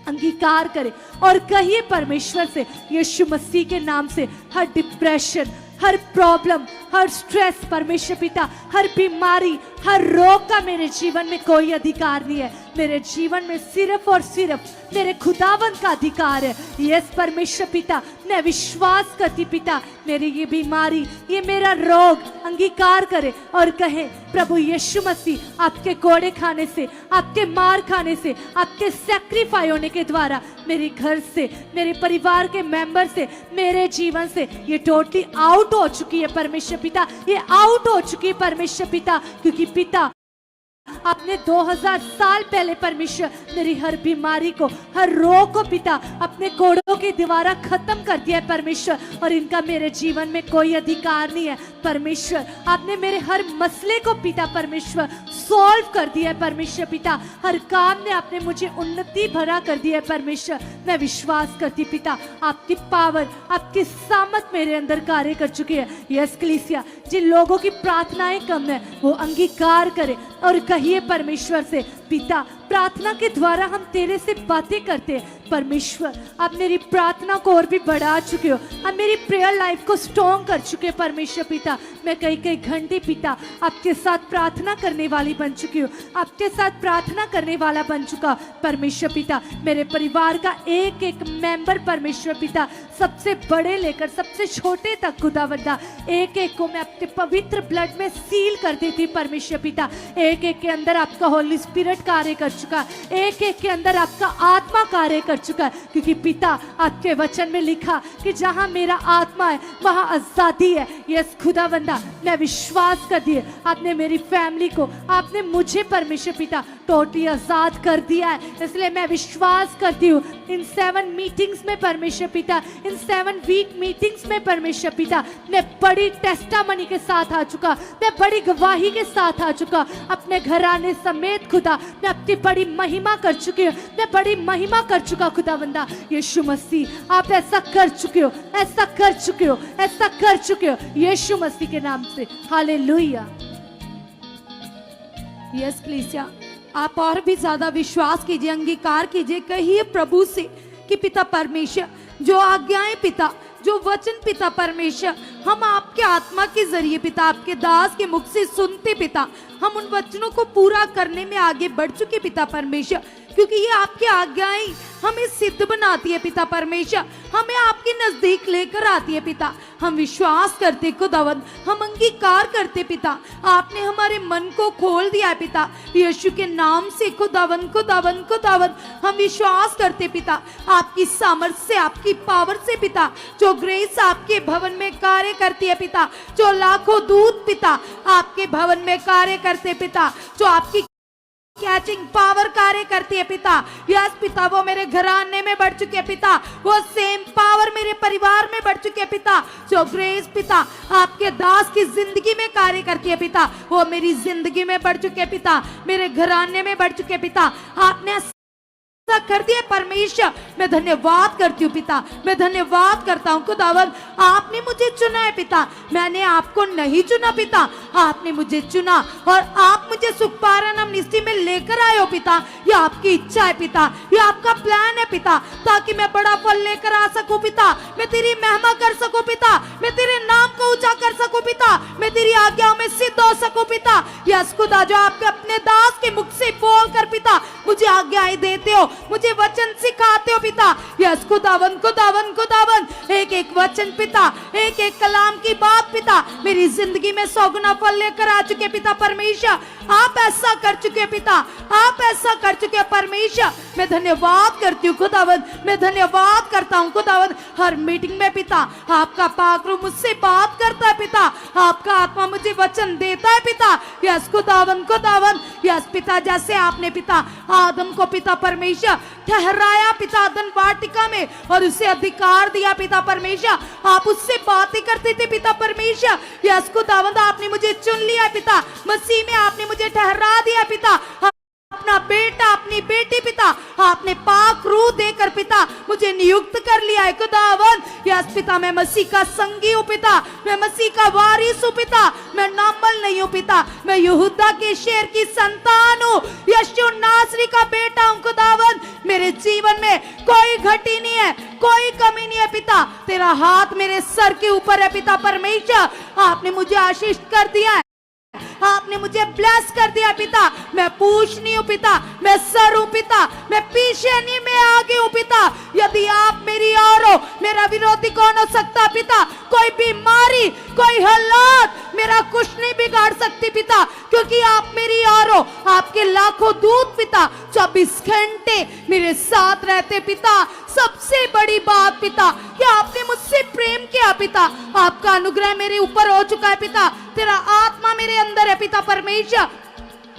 अंगीकार करें और कहिए परमेश्वर से, यीशु मसीह के नाम से, हर डिप्रेशन, हर प्रॉब्लम, हर स्ट्रेस परमेश्वर पिता, हर बीमारी, हर रोग का मेरे जीवन में कोई अधिकार नहीं है। मेरे जीवन में सिर्फ और सिर्फ मेरे खुदावंद का अधिकार है। यस परमेश्वर पिता, मैं विश्वास करती पिता, मेरी ये बीमारी, ये मेरा रोग, अंगीकार करे और कहे प्रभु यीशु मसीह, आपके कोड़े खाने से, आपके मार खाने से, आपके सैक्रिफाई होने के द्वारा मेरे घर से, मेरे परिवार के मेंबर से, मेरे जीवन से ये टोटली आउट हो चुकी है परमेश्वर पिता, ये आउट हो चुकी है परमेश्वर पिता, क्योंकि पिता आपने 2000 साल पहले परमेश्वर मेरी हर बीमारी को, हर रोग को पिता अपने कोड़ों के द्वारा खत्म कर दिया है परमेश्वर, और इनका मेरे जीवन में कोई अधिकार नहीं है परमेश्वर। आपने मेरे हर मसले को पिता परमेश्वर सॉल्व कर दिया है परमेश्वर पिता, हर काम में आपने मुझे उन्नति भरा कर दिया है परमेश्वर। मैं विश्वास करती पिता, आपकी पावर, आपकी सामत मेरे अंदर कार्य कर चुकी है। यस कलीसिया, जिन लोगों की प्रार्थनाएं कम है वो अंगीकार करें और कहिए परमेश्वर से, पिता प्रार्थना के द्वारा हम तेरे से बातें करते हैं परमेश्वर, आप मेरी प्रार्थना को और भी बढ़ा चुके हो, आप मेरी प्रेयर लाइफ को स्ट्रॉन्ग कर चुके हैं परमेश्वर पिता। मैं कई कई घंटे पिता आपके साथ प्रार्थना करने वाली बन चुकी हूँ, आपके साथ प्रार्थना करने वाला बन चुका परमेश्वर पिता। मेरे परिवार का एक एक मेंबर परमेश्वर पिता, सबसे बड़े लेकर सबसे छोटे तक खुदावंदा, एक एक को मैं आपके पवित्र ब्लड में सील कर देती परमेश्वर पिता। एक एक के अंदर आपका होली स्पिरिट कार्य कर चुका, एक एक के अंदर आपका आत्मा कार्य कर चुका है, क्योंकि पिता आपके वचन में लिखा कि जहां मेरा आत्मा है वहां आजादी है। यस खुदावंदा, मैं विश्वास कर दिए, आपने मेरी फैमिली को, आपने मुझे परमेश्वर पिता टोटली आजाद कर दिया है। इसलिए मैं विश्वास करती हूँ इन 7 मीटिंग्स में परमेश्वर पिता, इन 7 वीक मीटिंग्स में परमेश्वर पिता, मैं बड़ी टेस्टामनी के साथ आ चुका, मैं बड़ी गवाही के साथ आ चुका, अपने घराने समेत खुदा मैं अपनी बड़ी महिमा कर चुकी हूँ, मैं बड़ी महिमा कर चुका खुदावंदा। यीशु मसीह, आप ऐसा कर चुके हो, ऐसा कर चुके हो, ऐसा कर चुके हो यीशु मसीह के नाम से। हालेलुया। यस कलीसिया, आप और भी ज्यादा विश्वास कीजिए, अंगीकार कीजिए, कहिए प्रभु से कि पिता परमेश्वर, जो आज्ञाएं पिता, जो वचन पिता परमेश्वर हम आपके आत्मा के जरिए पिता आपके दास के मुख से सुनते पिता, हम उन वचनों को पूरा करने में आगे बढ़ चुके पिता परमेश्वर। क्योंकि ये आपकी आज्ञाएं हमें सिद्ध बनाती है पिता परमेश्वर, हमें आपके नजदीक लेकर आती है पिता। हम विश्वास करते खुदावंद, हम अंगीकार करते पिता, आपने हमारे मन को खोल दिया है पिता, यीशु के नाम से खुदावंद खुदावंद खुदावंद हम विश्वास करते पिता, आपकी सामर्थ्य से, आपकी पावर से पिता, जो ग्रेस आपके भवन में कार्य करती है पिता, जो लाखों दूत पिता आपके भवन में कार्य करते पिता, जो आपकी कैचिंग पावर कार्य करती है पिता। यस पिता, वो मेरे घराने में बढ़ चुके पिता, वो सेम पावर मेरे परिवार में बढ़ चुके पिता, जो ग्रेस पिता आपके दास की जिंदगी में कार्य करती है पिता, वो मेरी जिंदगी में बढ़ चुके पिता, मेरे घराने में बढ़ चुके पिता। आपने कर दिया परमेश्वर, मैं धन्यवाद करती हूँ पिता, मैं धन्यवाद करता हूँ खुदावंद, आपने मुझे चुना है पिता, मैंने आपको नहीं चुना पिता, आपने मुझे चुना और आप मुझे सुखपारा नाम निश्चय में लेकर आए हो पिता। ये आपकी इच्छा है पिता, ये आपका प्लान है पिता, ताकि मैं बड़ा फल लेकर आ सकूं पिता, मैं तेरी महिमा कर सकूं पिता, मैं तेरे नाम को ऊंचा कर सकूं पिता, मैं तेरी आज्ञाओं में सिद्ध हो सकूं पिता। यस खुदा, जो आपके अपने दास के मुख से बोल कर पिता मुझे आज्ञाएं देते हो, मुझे वचन सिखाते हो पिता। यस खुदावन खुदावन खुदावन, एक एक वचन पिता, एक एक कलाम की बात पिता मेरी जिंदगी में 100 गुना फल लेकर आ चुके पिता परमेश्वर। आप ऐसा कर चुके पिता, आप ऐसा कर चुके परमेश्वर, मैं धन्यवाद करती हूँ खुदावन, मैं धन्यवाद करता हूँ खुदावन। हर मीटिंग में पिता आपका पाक रूह मुझसे बात करता है पिता, आपका आत्मा मुझे वचन देता है पिता। यस खुदावन खुदावन, यस पिता, जैसे आपने पिता आदम को पिता परमेश्वर ठहराया पिता अदन वाटिका में और उसे अधिकार दिया पिता परमेश्वर, आप उससे बातें करते थे पिता परमेश्वर। यस खुदावंद, आपने मुझे चुन लिया पिता, मसीह में आपने मुझे ठहरा दिया पिता, अपना बेटा अपनी बेटी पिता आपने पाक रूह देकर पिता मुझे नियुक्त कर लिया है खुदावन। यस पिता, मैं मसीह का संगी हूँ पिता, मैं मसीह का वारिस हूँ पिता, मैं नामल नहीं हूँ पिता, मैं यहूदा के शेर की संतान हूँ, यीशु नासरी का बेटा हूँ खुदावन। मेरे जीवन में कोई घटी नहीं है, कोई कमी नहीं है पिता, तेरा हाथ मेरे सर के ऊपर है पिता परमेश्वर। आपने मुझे आशीष कर दिया है, आपने मुझे ब्लेस कर दिया पिता, मैं पूछ नहीं हूँ पिता, मैं सर हूँ पिता, मैं पीछे नहीं, मैं आगे हूँ पिता। यदि आप मेरी ओर हो, मेरा विरोधी कौन हो सकता पिता? कोई बीमारी, कोई हालात मेरा कुछ नहीं बिगाड़ सकती पिता, क्योंकि आप मेरी ओर हो। आपके लाखों दूत पिता 24 घंटे मेरे साथ रहते पिता। सबसे बड़ी बात पिता कि आपने मुझसे प्रेम किया पिता, आपका अनुग्रह मेरे ऊपर हो चुका है पिता, तेरा आत्मा मेरे अंदर है पिता परमेश्वर।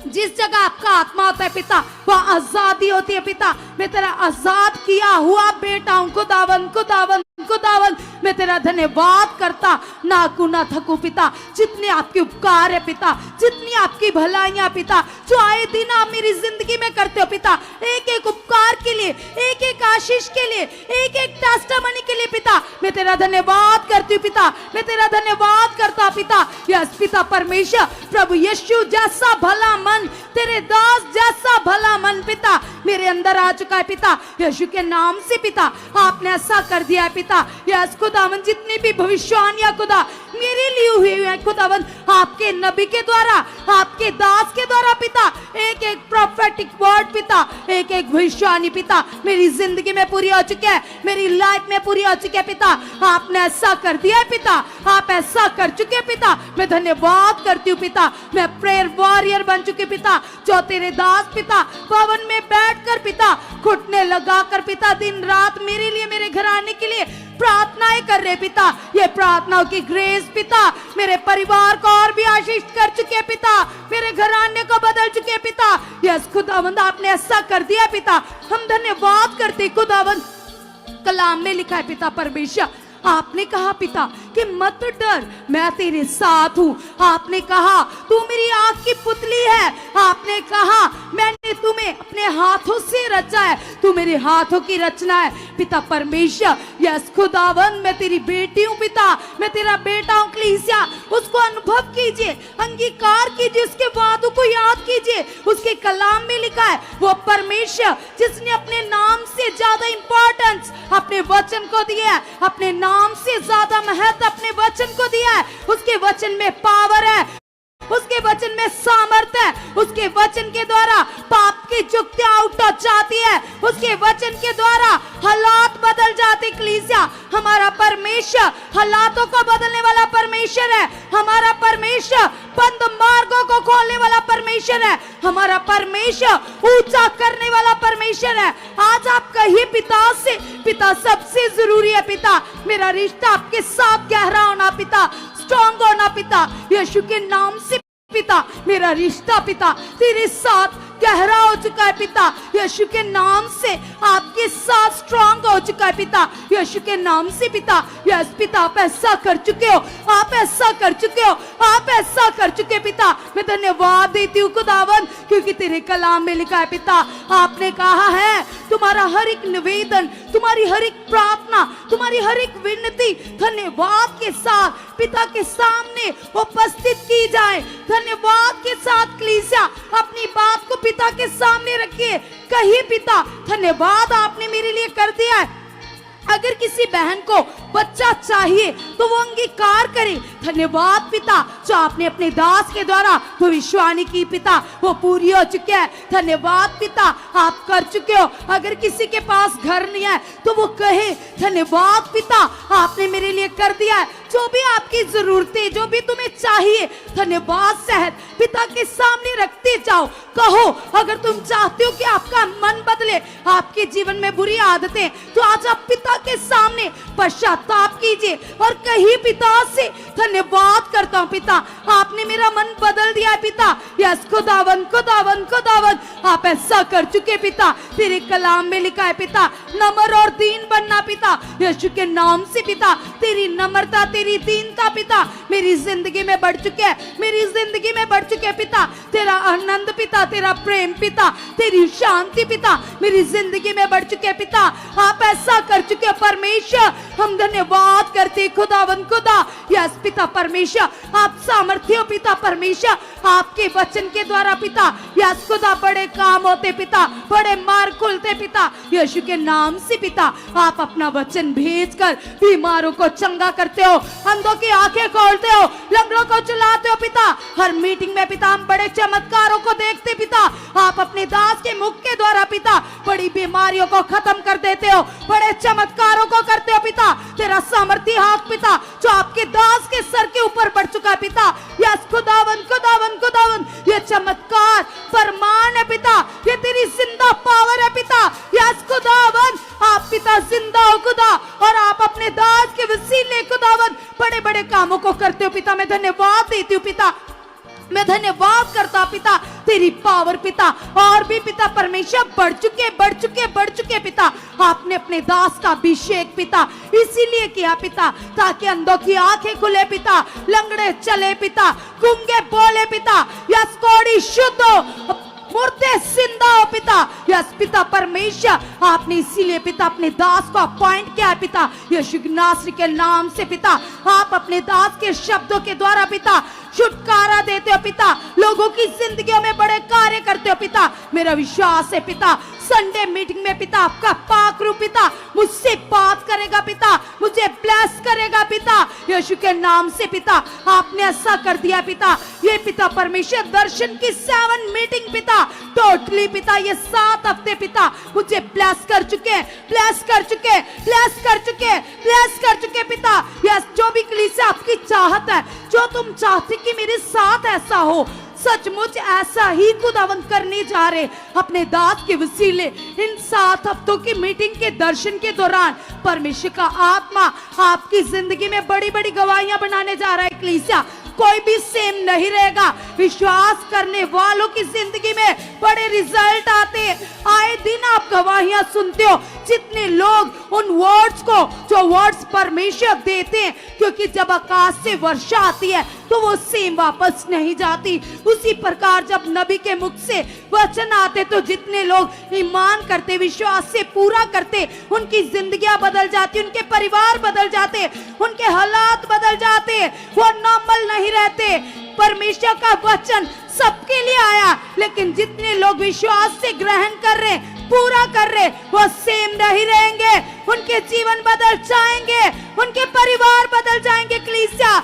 जिस जगह आपका आत्मा होता है पिता, वहाँ आजादी होती है पिता। मैं तेरा आजाद किया हुआ बेटा हूँ खुदावन खुदावन खुदावन, मैं तेरा धन्यवाद करता ना कू ना थकू पिता। जितने आपके उपकार है पिता, जितनी आपकी भलाइयाँ पिता, जो आए दिन आप मेरी जिंदगी में करते हो पिता, एक एक उपकार के लिए, एक एक आशीष के लिए, एक एक टेस्टिमनी के लिए पिता मैं तेरा धन्यवाद करती हूँ पिता, मैं तेरा धन्यवाद करता पिता। यस पिता परमेश्वर, प्रभु यीशु जैसा भला मन, तेरे दास जैसा भला मन पिता मेरे अंदर आ चुका है पिता। यीशु के नाम से पिता आपने ऐसा कर दिया है पिता। यस खुदावन, जितनी भी भविष्यवाणियां खुदा मेरे लिए हुई है खुदावन, आपके नबी के द्वारा, आपके दास के द्वारा पिता, एक एक प्रोफेटिक वर्ड पिता, एक एक भविष्यवाणी पिता मेरी जिंदगी में पूरी हो चुकी है, मेरी लाइफ में पूरी हो चुकी है पिता। आपने ऐसा कर दिया है पिता, आप ऐसा कर चुके हैं पिता, मैं धन्यवाद करती हूँ पिता। मैं प्रेयर वॉरियर बन चुकी पिता, जो तेरे दास पिता भवन में बैठकर पिता घुटने लगाकर पिता दिन रात मेरे लिए, मेरे घराने के लिए प्रार्थनाएं कर रहे पिता। ये प्रार्थनाओं की ग्रेस पिता मेरे परिवार को और भी आशीष कर चुके पिता, मेरे घराने को बदल चुके पिता। यस खुदावंद, आपने ऐसा कर दिया पिता, हम धन्यवाद करते खुदावंद। कलाम में लिखा है पिता परमेश्वर, आपने कहा पिता कि मत डर, मैं तेरे साथ हूँ। आपने कहा तू मेरी आंख की पुतली है, आपने कहा मैंने तुम्हें अपने हाथों से रचा है, तू मेरे हाथों की रचना है पिता परमेश्वर। यस खुदावन, मैं तेरी बेटी हूँ पिता, मैं तेरा बेटा हूँ कलीसिया। उसको अनुभव कीजिए, अंगीकार कीजिए, उसके वादों को याद कीजिए। उसके कलाम में लिखा है वो परमेश्वर जिसने अपने नाम से ज्यादा इंपॉर्टेंस अपने वचन को दिया है, अपने नाम से ज्यादा महत्व अपने वचन को दिया है। उसके वचन में पावर है, उसके वचन में सामर्थ है, उसके वचन के द्वारा पाप की जुक्तियां उठ जाती है, उसके वचन के द्वारा हालात बदल जाते। कलीसिया, हमारा परमेश्वर हालातों को बदलने वाला परमेश्वर है। हमारा परमेश्वर बंद मार्गों को खोलने वाला परमेश्वर है। हमारा परमेश्वर ऊंचा करने वाला परमेश्वर है। आज आप कहिए पिता से, पिता सबसे जरूरी है। पिता, मेरा रिश्ता आपके साथ गहरा होना, पिता स्ट्रॉन्ग होना, पिता यीशु के नाम से। पिता, मेरा रिश्ता पिता तेरे साथ गहरा हो चुका है। पिता यीशु के नाम से आपके साथ स्ट्रॉन्ग हो चुका है। पिता यीशु के नाम से। पिता, यस पिता, आप ऐसा कर चुके हो, आप ऐसा कर चुके हो, आप ऐसा कर चुके। पिता, मैं धन्यवाद देती हूँ खुदावन, क्योंकि तेरे कलाम में लिखा है पिता, आपने कहा है तुम्हारा हर एक निवेदन, तुम्हारी हर एक प्रार्थना, तुम्हारी हर एक विनती धन्यवाद के साथ पिता के सामने उपस्थित की जाए। धन्यवाद के साथ कलीसिया अपनी बात को पिता के सामने रखिए। कहिए पिता, धन्यवाद आपने मेरे लिए कर दिया है। अगर किसी बहन को बच्चा चाहिए तो वो अंगीकार करे। धन्यवाद पिता, जो आपने अपने दास के द्वारा भविष्यवाणी की पिता, वो पूरी हो चुकी है। धन्यवाद पिता, आप कर चुके हो। अगर किसी के पास घर नहीं है तो वो कहे धन्यवाद पिता, आपने मेरे लिए कर दिया है। जो भी आपकी जरूरतें, जो भी तुम्हें चाहिए, धन्यवाद सहत पिता के सामने रखते जाओ। कहो, अगर तुम चाहते हो कि आपका मन बदले, आपके जीवन में बुरी आदतें, तो आज आप पिता के सामने पश्चाताप कीजिए और कहिए पिता से, धन्यवाद करता हूँ पिता, आपने मेरा मन बदल दिया है। पिता यस खुदावन, खुदावन, खुदावन, आप ऐसा कर चुके पिता। तेरे कलाम में लिखा है पिता, नम्र और दीन बनना पिता यीशु के नाम से। पिता, तेरी नम्रता, तेरी दीनता पिता मेरी जिंदगी में बढ़ चुके है, मेरी जिंदगी में बढ़ चुके हैं पिता। तेरा आनंद पिता, तेरा प्रेम पिता, तेरी शांति पिता मेरी जिंदगी में बढ़ चुके हैं पिता। आप ऐसा कर चुके हैं परमेश्वर, हम धन्यवाद करते खुदावन, खुदा यस पिता परमेश्वर, आप सामर्थ्य हो पिता परमेश्वर। आपके वचन के द्वारा पिता यस खुदा बड़े काम होते पिता, बड़े मार्ग खुलते पिता यीशु के नाम से। पिता, आप अपना वचन भेजकर बीमारों को चंगा करते हो, अंधों की आंखें खोलते हो, लंगड़ों को चलाते हो पिता। हर मीटिंग में पिता हम बड़े चमत्कारों को देखते पिता। आप अपने दास के मुख के द्वारा पिता बड़ी बीमारियों को खत्म कर देते हो, बड़े चमत्कारों को करते हो पिता। तेरा सामर्थ्य हाथ पिता जो आपके दास के सर के ऊपर बढ़ चुका है पिता यस खुदावन, खुदावन, खुदावन, ये चमत्कार फरमान है पिता, ये तेरी जिंदा पावर है पिता यस खुदावन। आप पिता जिंदा हो खुदा, और आप अपने दास के वसीले खुदावन बड़े बड़े कामों को करते हो पिता। मैं धन्यवाद देती हूँ पिता, मैं धन्यवाद करता पिता, तेरी पावर पिता और भी पिता परमेश्वर बढ़ चुके, बढ़ चुके, बढ़ चुके पिता। आपने अपने दास का अभिषेक पिता इसीलिए किया पिता, ताकि अंधों की आंखें खुले पिता, लंगड़े चले पिता, गूंगे बोले पिता, यस कोढ़ी शुद्ध हो, मुर्दे जिंदा हो पिता यस पिता परमेश्वर। आपने इसीलिए पिता अपने दास को अपॉइंट किया पिता यीशु नासरी के नाम से। पिता, आप अपने दास के शब्दों के द्वारा पिता छुटकारा देते हो पिता, लोगों की जिंदगियों में बड़े कार्य करते हो पिता। मेरा विश्वास है पिता संडे मीटिंग में पिता आपका पाक रूप पिता मुझसे बात करेगा पिता, मुझे ब्लेस करेगा पिता यीशु के नाम से। पिता, आपने ऐसा कर दिया पिता। ये पिता परमेश्वर दर्शन की 7 मीटिंग पिता टोटली पिता ये 7 हफ्ते पिता मुझे ब्लेस कर चुके, ब्लेस कर चुके, ब्लेस कर चुके, ब्लेस कर चुके पिता यस। जो भी कलीसिया आपकी चाहत है, जो तुम चाहते कि मेरे साथ ऐसा हो, सचमुच ऐसा ही खुदावन करने जा रहे अपने दास के वसीले। इन 7 हफ्तों की मीटिंग के दर्शन के दौरान परमेश्वर का आत्मा आपकी जिंदगी में बड़ी बड़ी गवाहियां बनाने जा रहा है कलीसिया। कोई भी सेम नहीं रहेगा। विश्वास करने वालों की जिंदगी में बड़े रिजल्ट आते, आए दिन आप गवाहियां सुनते हो। जितने लोग उन वर्ड्स को, जो वर्ड्स परमेश्वर देते हैं, क्योंकि जब आकाश से वर्षा आती है तो वो सेम वापस नहीं जाती, उसी प्रकार जब नबी के मुख से वचन आते तो जितने लोग ईमान करते, विश्वास से पूरा करते, उनकी जिंदगियां बदल जाती, उनके परिवार बदल जाते, उनके हालात बदल जाते, वो नॉर्मल नहीं रहते। परमेश्वर का वचन सबके लिए आया, लेकिन जितने लोग विश्वास से ग्रहण कर रहे, पूरा कर रहे, वो सेम नहीं रहेंगे, उनके जीवन बदल जाएंगे, उनके परिवार बदल जाएंगे। कलीसिया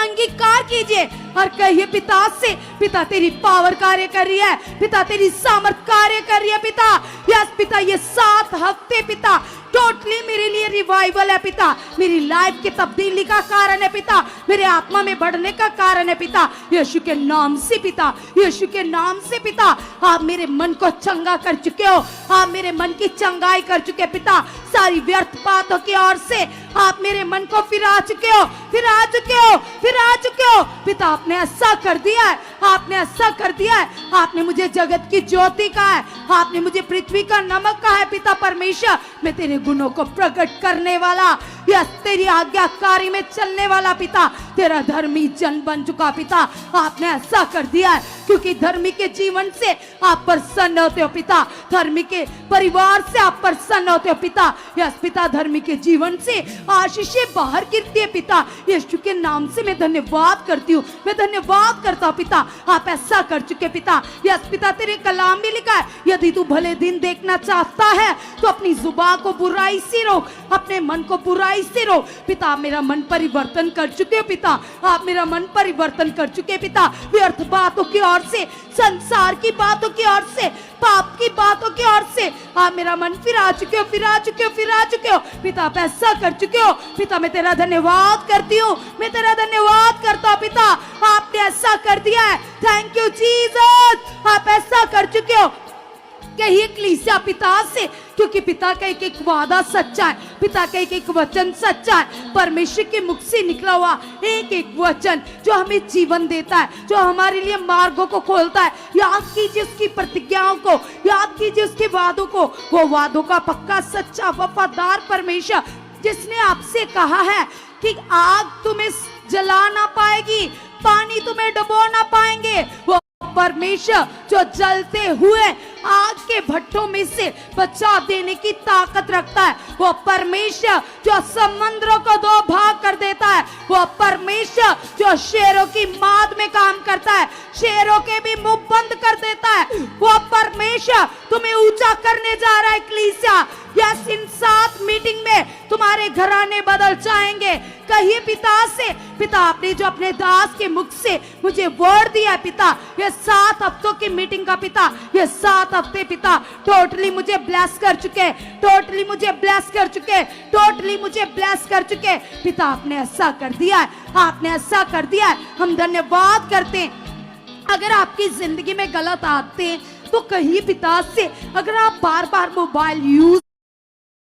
अंगीकार कीजिए, और कहिए पिता से, पिता तेरी पावर कार्य कर रही है, पिता तेरी सामर्थ कार्य कर रही है पिता। यस पिता, ये 7 हफ्ते पिता टोटली मेरे लिए रिवाइवल है पिता, मेरी लाइफ की तब्दीली का कारण है पिता, मेरे आत्मा में बढ़ने का कारण है पिता। यीशु के नाम से पिता, यीशु के नाम से पिता, आप मेरे मन को चंगा कर चुके हो, आप मेरे मन की चंगाई कर चुके पिता। सारी व्यर्थ बातों की ओर से आप मेरे मन को फिरा चुके हो, फिरा चुके हो, फिरा चुके हो पिता। आपने ऐसा कर दिया है, आपने ऐसा कर दिया है, आपने मुझे जगत की ज्योति कहा है, आपने मुझे पृथ्वी का नमक कहा है पिता परमेश्वर। मैं तेरे गुणों को प्रकट करने वाला, यस तेरी आज्ञाकारी में चलने वाला पिता, तेरा धर्मी जन बन चुका पिता। आपने ऐसा कर दिया है क्योंकि धर्मी के जीवन से आप प्रसन्न होते हो पिता, धर्मी के परिवार से आप प्रसन्न होते हो पिता। यस पिता, धर्मी के जीवन से आशीषें बाहर गिरती है पिता। यीशु के नाम से मैं धन्यवाद करती हूँ, मैं धन्यवाद करता हूँ पिता, आप ऐसा कर चुके पिता। यस पिता, तेरे कलाम में लिखा है, यदि तू भले दिन देखना चाहता है तो अपनी जुबान को बुराई से रोक, अपने मन को बुराई से रोक पिता। आप मेरा मन परिवर्तन कर चुके हो पिता, आप मेरा मन परिवर्तन कर चुके पिता। व्यर्थ बातों की ओर से, संसार की बातों की ओर से, पाप की बातों की ओर से आप मेरा मन फिरा चुके हो, फिरा चुके हो, फिरा चुके हो पिता। आप ऐसा कर चुके हो पिता, मैं तेरा धन्यवाद करती हूँ, मैं तेरा धन्यवाद करता हूँ पिता। आपने ऐसा कर दिया है, थैंक यू जीसस, आप ऐसा कर चुके हो। कहिए कलीसिया पिता से, क्योंकि पिता का एक एक वादा सच्चा है, पिता का एक एक वचन सच्चा है। परमेश्वर के मुख से निकला हुआ एक एक वचन जो हमें जीवन देता है, जो हमारे लिए मार्गों को खोलता है। याद कीजिए उसकी प्रतिज्ञाओं को, याद कीजिए उसके वादों को, वो वादों का पक्का सच्चा वफादार परमेश्वर जिसने आपसे कहा है कि आग तुम्हें जला ना पाएगी, पानी तुम्हें डुबो ना पाएंगे। वो परमेश्वर जो जलते हुए आग के भट्टों में से बचा देने की ताकत रखता है, वो परमेश्वर जो समुद्रों को 2 भाग कर देता है, वो परमेश्वर जो शेरों की माद में काम करता है, शेरों के भी मुंह बंद कर देता है, वो परमेश्वर तुम्हें ऊंचा करने जा रहा है कलीसिया। यस, इन 7 मीटिंग में तुम्हारे घराने बदल जाएंगे। कहिए पिता से, पिता आपने जो अपने दास के मुख से मुझे वर्ड दिया है पिता, ये 7 हफ्तों की मीटिंग का पिता, ये 7 हफ्ते पिता टोटली मुझे ब्लेस कर चुके, टोटली मुझे ब्लेस कर चुके, टोटली मुझे ब्लेस कर चुके पिता। आपने ऐसा कर दिया है, आपने ऐसा कर दिया है, हम धन्यवाद करते हैं। अगर आपकी जिंदगी में गलत आते हैं तो कहिए पिता से, अगर आप बार बार मोबाइल यूज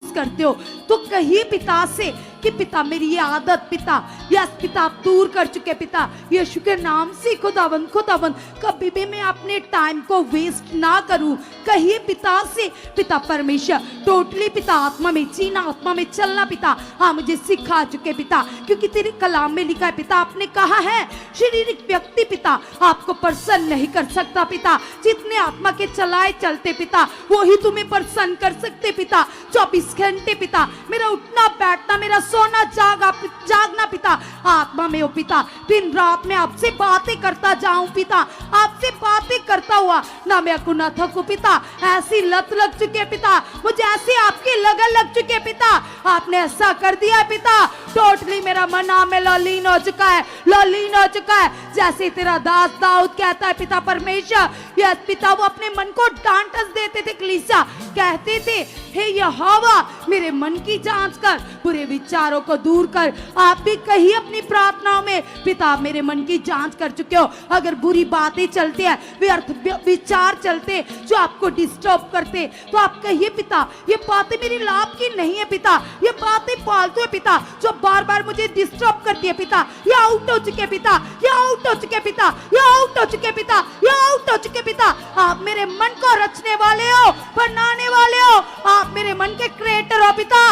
करते हो तो कहिए पिता से कि पिता मेरी ये आदत पिता, यस पिता आप दूर कर चुके पिता। यीशु के नाम से खुदावंद, खुदावंद कभी भी मैं अपने टाइम को वेस्ट ना करूं। कहिए पिता से, पिता परमेश्वर टोटली पिता आत्मा में जीना, आत्मा में चलना पिता हाँ मुझे सिखा चुके पिता, क्योंकि तेरे कलाम में लिखा है पिता, आपने कहा है शारीरिक व्यक्ति पिता आपको प्रसन्न नहीं कर सकता पिता, जितने आत्मा के चलाए चलते पिता वही तुम्हें प्रसन्न कर सकते पिता। 24 घंटे पिता मेरा उठना बैठना, मेरा सोना जागना पिता आत्मा में हो पिता। दिन रात में आपसे बातें करता जाऊं पिता, आपसे बातें करता हुआ ना मैं को ना थकूं पिता। ऐसी लत लग चुके पिता, मुझे ऐसी आपकी लगन लग चुके पिता। आपने ऐसा कर दिया है पिता, टोटली मेरा मन में ललीन हो चुका है, ललीन हो चुका है। जैसे तेरा दास दाऊद कहता है पिता परमेश्वर, यस पिता वो अपने मन को डांटस देते थे कलीसिया, कहते थे हे यहोवा मेरे मन की जांच कर, बुरे विचारों को दूर कर। आप भी कहिए अपनी प्रार्थनाओं में पिता मेरे मन की जांच कर चुके हो। अगर बुरी बातें चलती है, व्यर्थ विचार चलते जो आपको डिस्टर्ब करते, तो आप कहिए पिता ये बातें मेरी लाभ की नहीं है पिता, ये बातें फालतू है पिता जो बार बार मुझे डिस्टर्ब करती है पिता। ये आउट हो चुके पिता, ये आउट हो चुके पिता, ये आउट हो चुके पिता, ये आउट हो चुके पिता। आप मेरे मन को रचने वाले हो, बनाने वाले हो, आप मेरे मन के क्रिएटर हो पिता।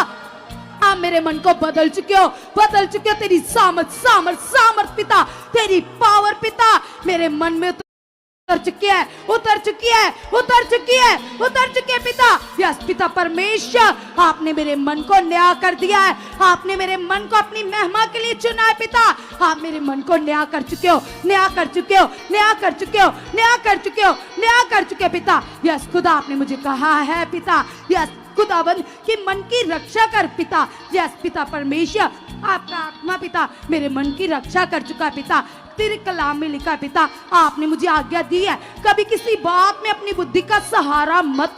आप मेरे मन को बदल चुके हो, बदल चुके हो। तेरी सामर्थ पिता, तेरी पावर पिता मेरे मन में उतर चुकी है, उतर चुकी है, उतर चुकी है, उतर चुकी है पिता। यस पिता परमेश्वर आपने मेरे मन को नया कर दिया है, आपने मेरे मन को अपनी महिमा के लिए चुना है पिता। आप मेरे मन को नया कर चुके हो, नया कर चुके हो, नया कर चुके हो, नया कर चुके हो, नया कर चुके हो पिता। यस खुदा आपने मुझे कहा है पिता, यस खुदावंद कि मन की रक्षा कर पिता। यस पिता परमेश्वर आपका आत्मा पिता मेरे मन की रक्षा कर चुका है पिता। तेरे कलाम में लिखा है पिता, आपने मुझे आज्ञा दी है कभी किसी बात में अपनी बुद्धि का सहारा मत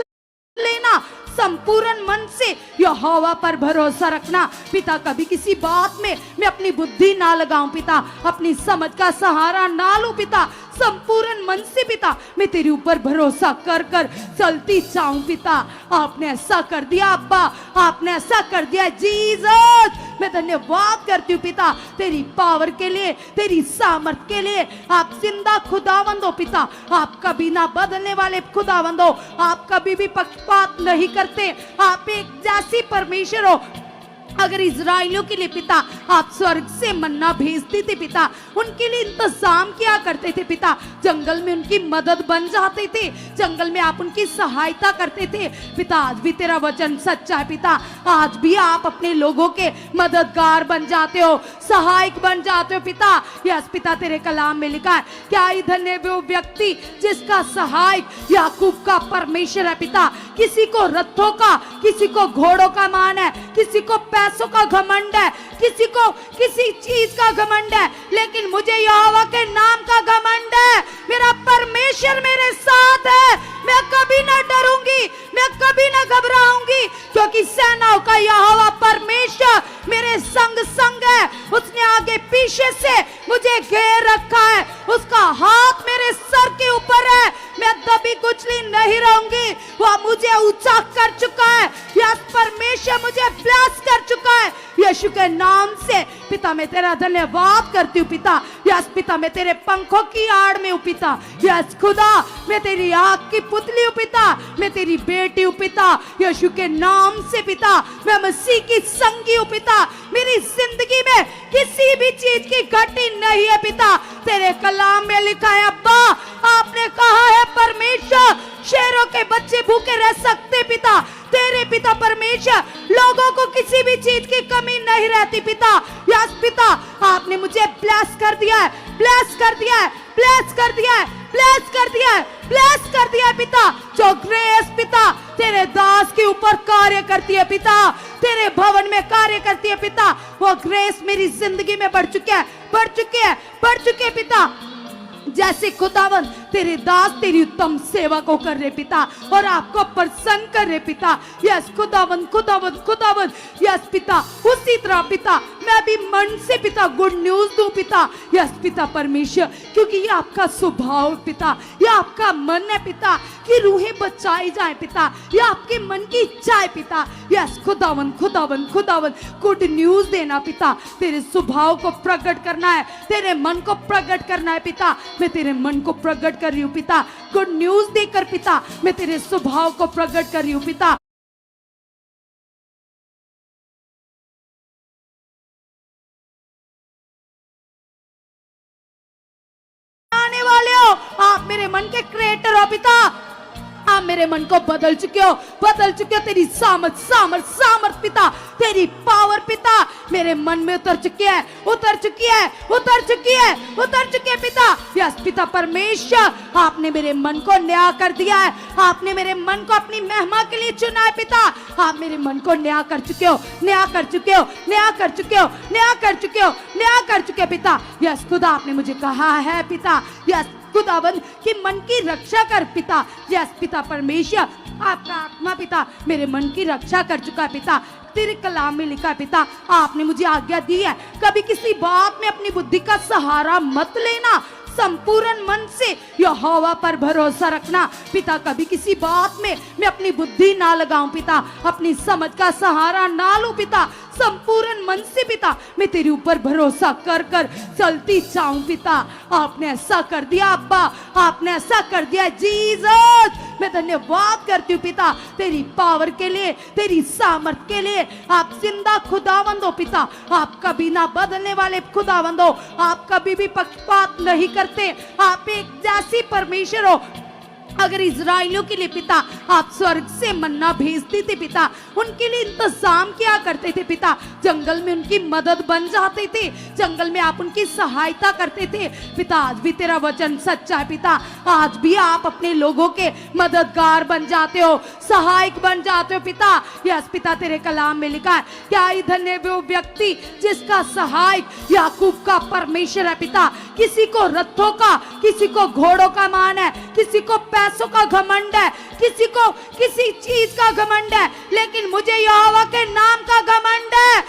लेना, संपूर्ण मन से यहोवा पर भरोसा रखना। पिता कभी किसी बात में मैं अपनी बुद्धि ना लगाऊं पिता, अपनी समझ का सहारा ना लूं पिता, संपूर्ण मन से पिता मैं तेरे ऊपर भरोसा कर कर चलती जाऊं पिता। आपने ऐसा कर दिया अब्बा, आपने ऐसा कर दिया जीसस। मैं धन्यवाद करती हूँ पिता तेरी पावर के लिए, तेरी सामर्थ के लिए। आप जिंदा खुदावंद हो पिता, आप कभी ना बदलने वाले खुदावंद हो, आप कभी भी पक्षपात नहीं करते, आप एक जैसी परमेश्वर हो। अगर इजराइलियों के लिए पिता आप स्वर्ग से मन्ना भेजते थे पिता, उनके लिए इंतजाम किया करते थे पिता, जंगल में उनकी मदद बन जाते थे, जंगल में आप उनकी सहायता करते थे पिता। आज भी तेरा वचन सच्चा है पिता, आज भी आप अपने लोगों के मददगार बन जाते हो, सहायक बन जाते हो पिता। यस पिता तेरे कलाम में लिखा है, क्या ही धन्य वो व्यक्ति जिसका सहायक याकूब का परमेश्वर है पिता। किसी को रथों का, किसी को घोड़ों का मान है, किसी को पैसों का घमंड है, किसी को किसी चीज का घमंड है, लेकिन मुझे यहोवा के नाम का घमंड है। मेरा परमेश्वर मेरे साथ है, मैं कभी ना डरूंगी, मैं कभी ना घबराऊंगी, क्योंकि सेनाओं का यहोवा परमेश्वर मेरे संग संग है। उसने आगे पीछे से मुझे घेर रखा है, उसका हाथ मेरे सर के ऊपर है, मैं दबी कुचली नहीं रहूंगी। वह मुझे ऊंचा कर चुका है, यस परमेश्वर मुझे ब्लेस कर चुका है यीशु के नाम से। पिता मैं तेरा धन्यवाद करती हूँ पिता। यस पिता मैं तेरे पंखों की आड़ में हूँ पिता। यस खुदा मैं तेरी आँख की पुतली हूँ पिता, मैं तेरी बेटी हूँ पिता यीशु के नाम से पिता। मैं मसीह की संगी हूँ पिता, मेरी जिंदगी में किसी भी चीज की घटी नहीं है पिता। तेरे कलाम में लिखा है अब्बा, आपने कहा है परमेश्वर शेरों के बच्चे भूखे रह सकते पिता। तेरे पिता परमेश्वर लोगों को किसी भी चीज की कमी नहीं रहती पिता। यस पिता आपने मुझे ब्लेस कर दिया है, ब्लेस कर दिया है, ब्लेस कर दिया है, ब्लेस कर दिया है, ब्लेस कर दिया है पिता। जो ग्रेस पिता तेरे दास के ऊपर कार्य करती है पिता, तेरे भवन में कार्य करती है पिता, वो ग्रेस मेरी जिंदगी में बढ़ चुकी है, बढ़ चुकी है, बढ़ चुकी है पिता। जैसे खुदावन तेरे दास तेरी उत्तम सेवा को कर रहे पिता, और आपको प्रसन्न कर रहे पिता। यस खुदावन खुदावन खुदावन यस पिता, उसी तरह पिता मैं भी मन से पिता गुड न्यूज दूं पिता। यस पिता परमेश्वर, क्योंकि ये आपका स्वभाव पिता, ये आपका मन है पिता कि रूहें बचाई जाए पिता, ये आपके मन की इच्छा है पिता। यस खुदावन खुदावन खुदावन गुड न्यूज देना पिता, तेरे स्वभाव को प्रकट करना है, तेरे मन को प्रकट करना है पिता। मैं तेरे मन को प्रकट कर रही हूँ पिता, गुड न्यूज देकर पिता मैं तेरे स्वभाव को प्रकट कर रही हूँ पिता। आने वाले हो, आप मेरे मन के क्रिएटर हो पिता, आप मेरे मन को बदल चुके हो, बदल चुके हो। तेरी सामर्थ सामर्थ सामर्थ पिता, तेरी पावर पिता मेरे मन में उतर चुकी है, उतर चुकी है, उतर चुकी है, उतर चुकी है पिता। यस पिता परमेश्वर आपने मेरे मन को नया कर दिया है, आपने मेरे मन को अपनी महिमा के लिए चुना है पिता। आप मेरे मन को नया कर चुके हो, नया कर चुके हो, नया कर चुके हो, नया कर चुके हो, नया कर चुके हो पिता। यस खुदा आपने मुझे कहा है पिता, यस खुदावन कि मन की रक्षा कर पिता। यस पिता परमेश्वर आपका आत्मा पिता मेरे मन की रक्षा कर चुका है पिता। तेरे कलाम में लिखा है पिता, आपने मुझे आज्ञा दी है कभी किसी बात में अपनी बुद्धि का सहारा मत लेना, संपूर्ण मन से यहोवा पर भरोसा रखना पिता। कभी किसी बात में मैं अपनी बुद्धि ना लगाऊं पिता, अपनी समझ का सहारा ना लूं पिता, संपूर्ण मन से पिता मैं तेरे ऊपर भरोसा कर कर चलती जाऊं पिता। आपने ऐसा कर दिया अब्बा, आपने ऐसा कर दिया जीसस। मैं धन्यवाद करती हूँ पिता तेरी पावर के लिए, तेरी सामर्थ के लिए। आप जिंदा खुदावंद हो पिता, आप कभी ना बदलने वाले खुदावंद हो, आप कभी भी पक्षपात नहीं करते, आप एक जैसी परमेश्वर हो। अगर इजराइलियों के लिए पिता आप स्वर्ग से मन्ना भेजते थे पिता, उनके लिए इंतजाम किया करते थे पिता, जंगल में उनकी मदद बन जाते थे, जंगल में आप उनकी सहायता करते थे पिता। आज भी तेरा वचन सच्चा है पिता, आज भी आप अपने लोगों के मददगार बन जाते हो, सहायक बन जाते हो पिता। यस पिता, तेरे कलाम में लिखा है, क्या ही धन्य है वो व्यक्ति जिसका सहायक याकूब का परमेश्वर है पिता। किसी को रथों का, किसी को घोड़ों का मान है, किसी को पैसों का घमंड है, किसी को किसी चीज का घमंड है, लेकिन मुझे यहोवा के नाम का घमंड है।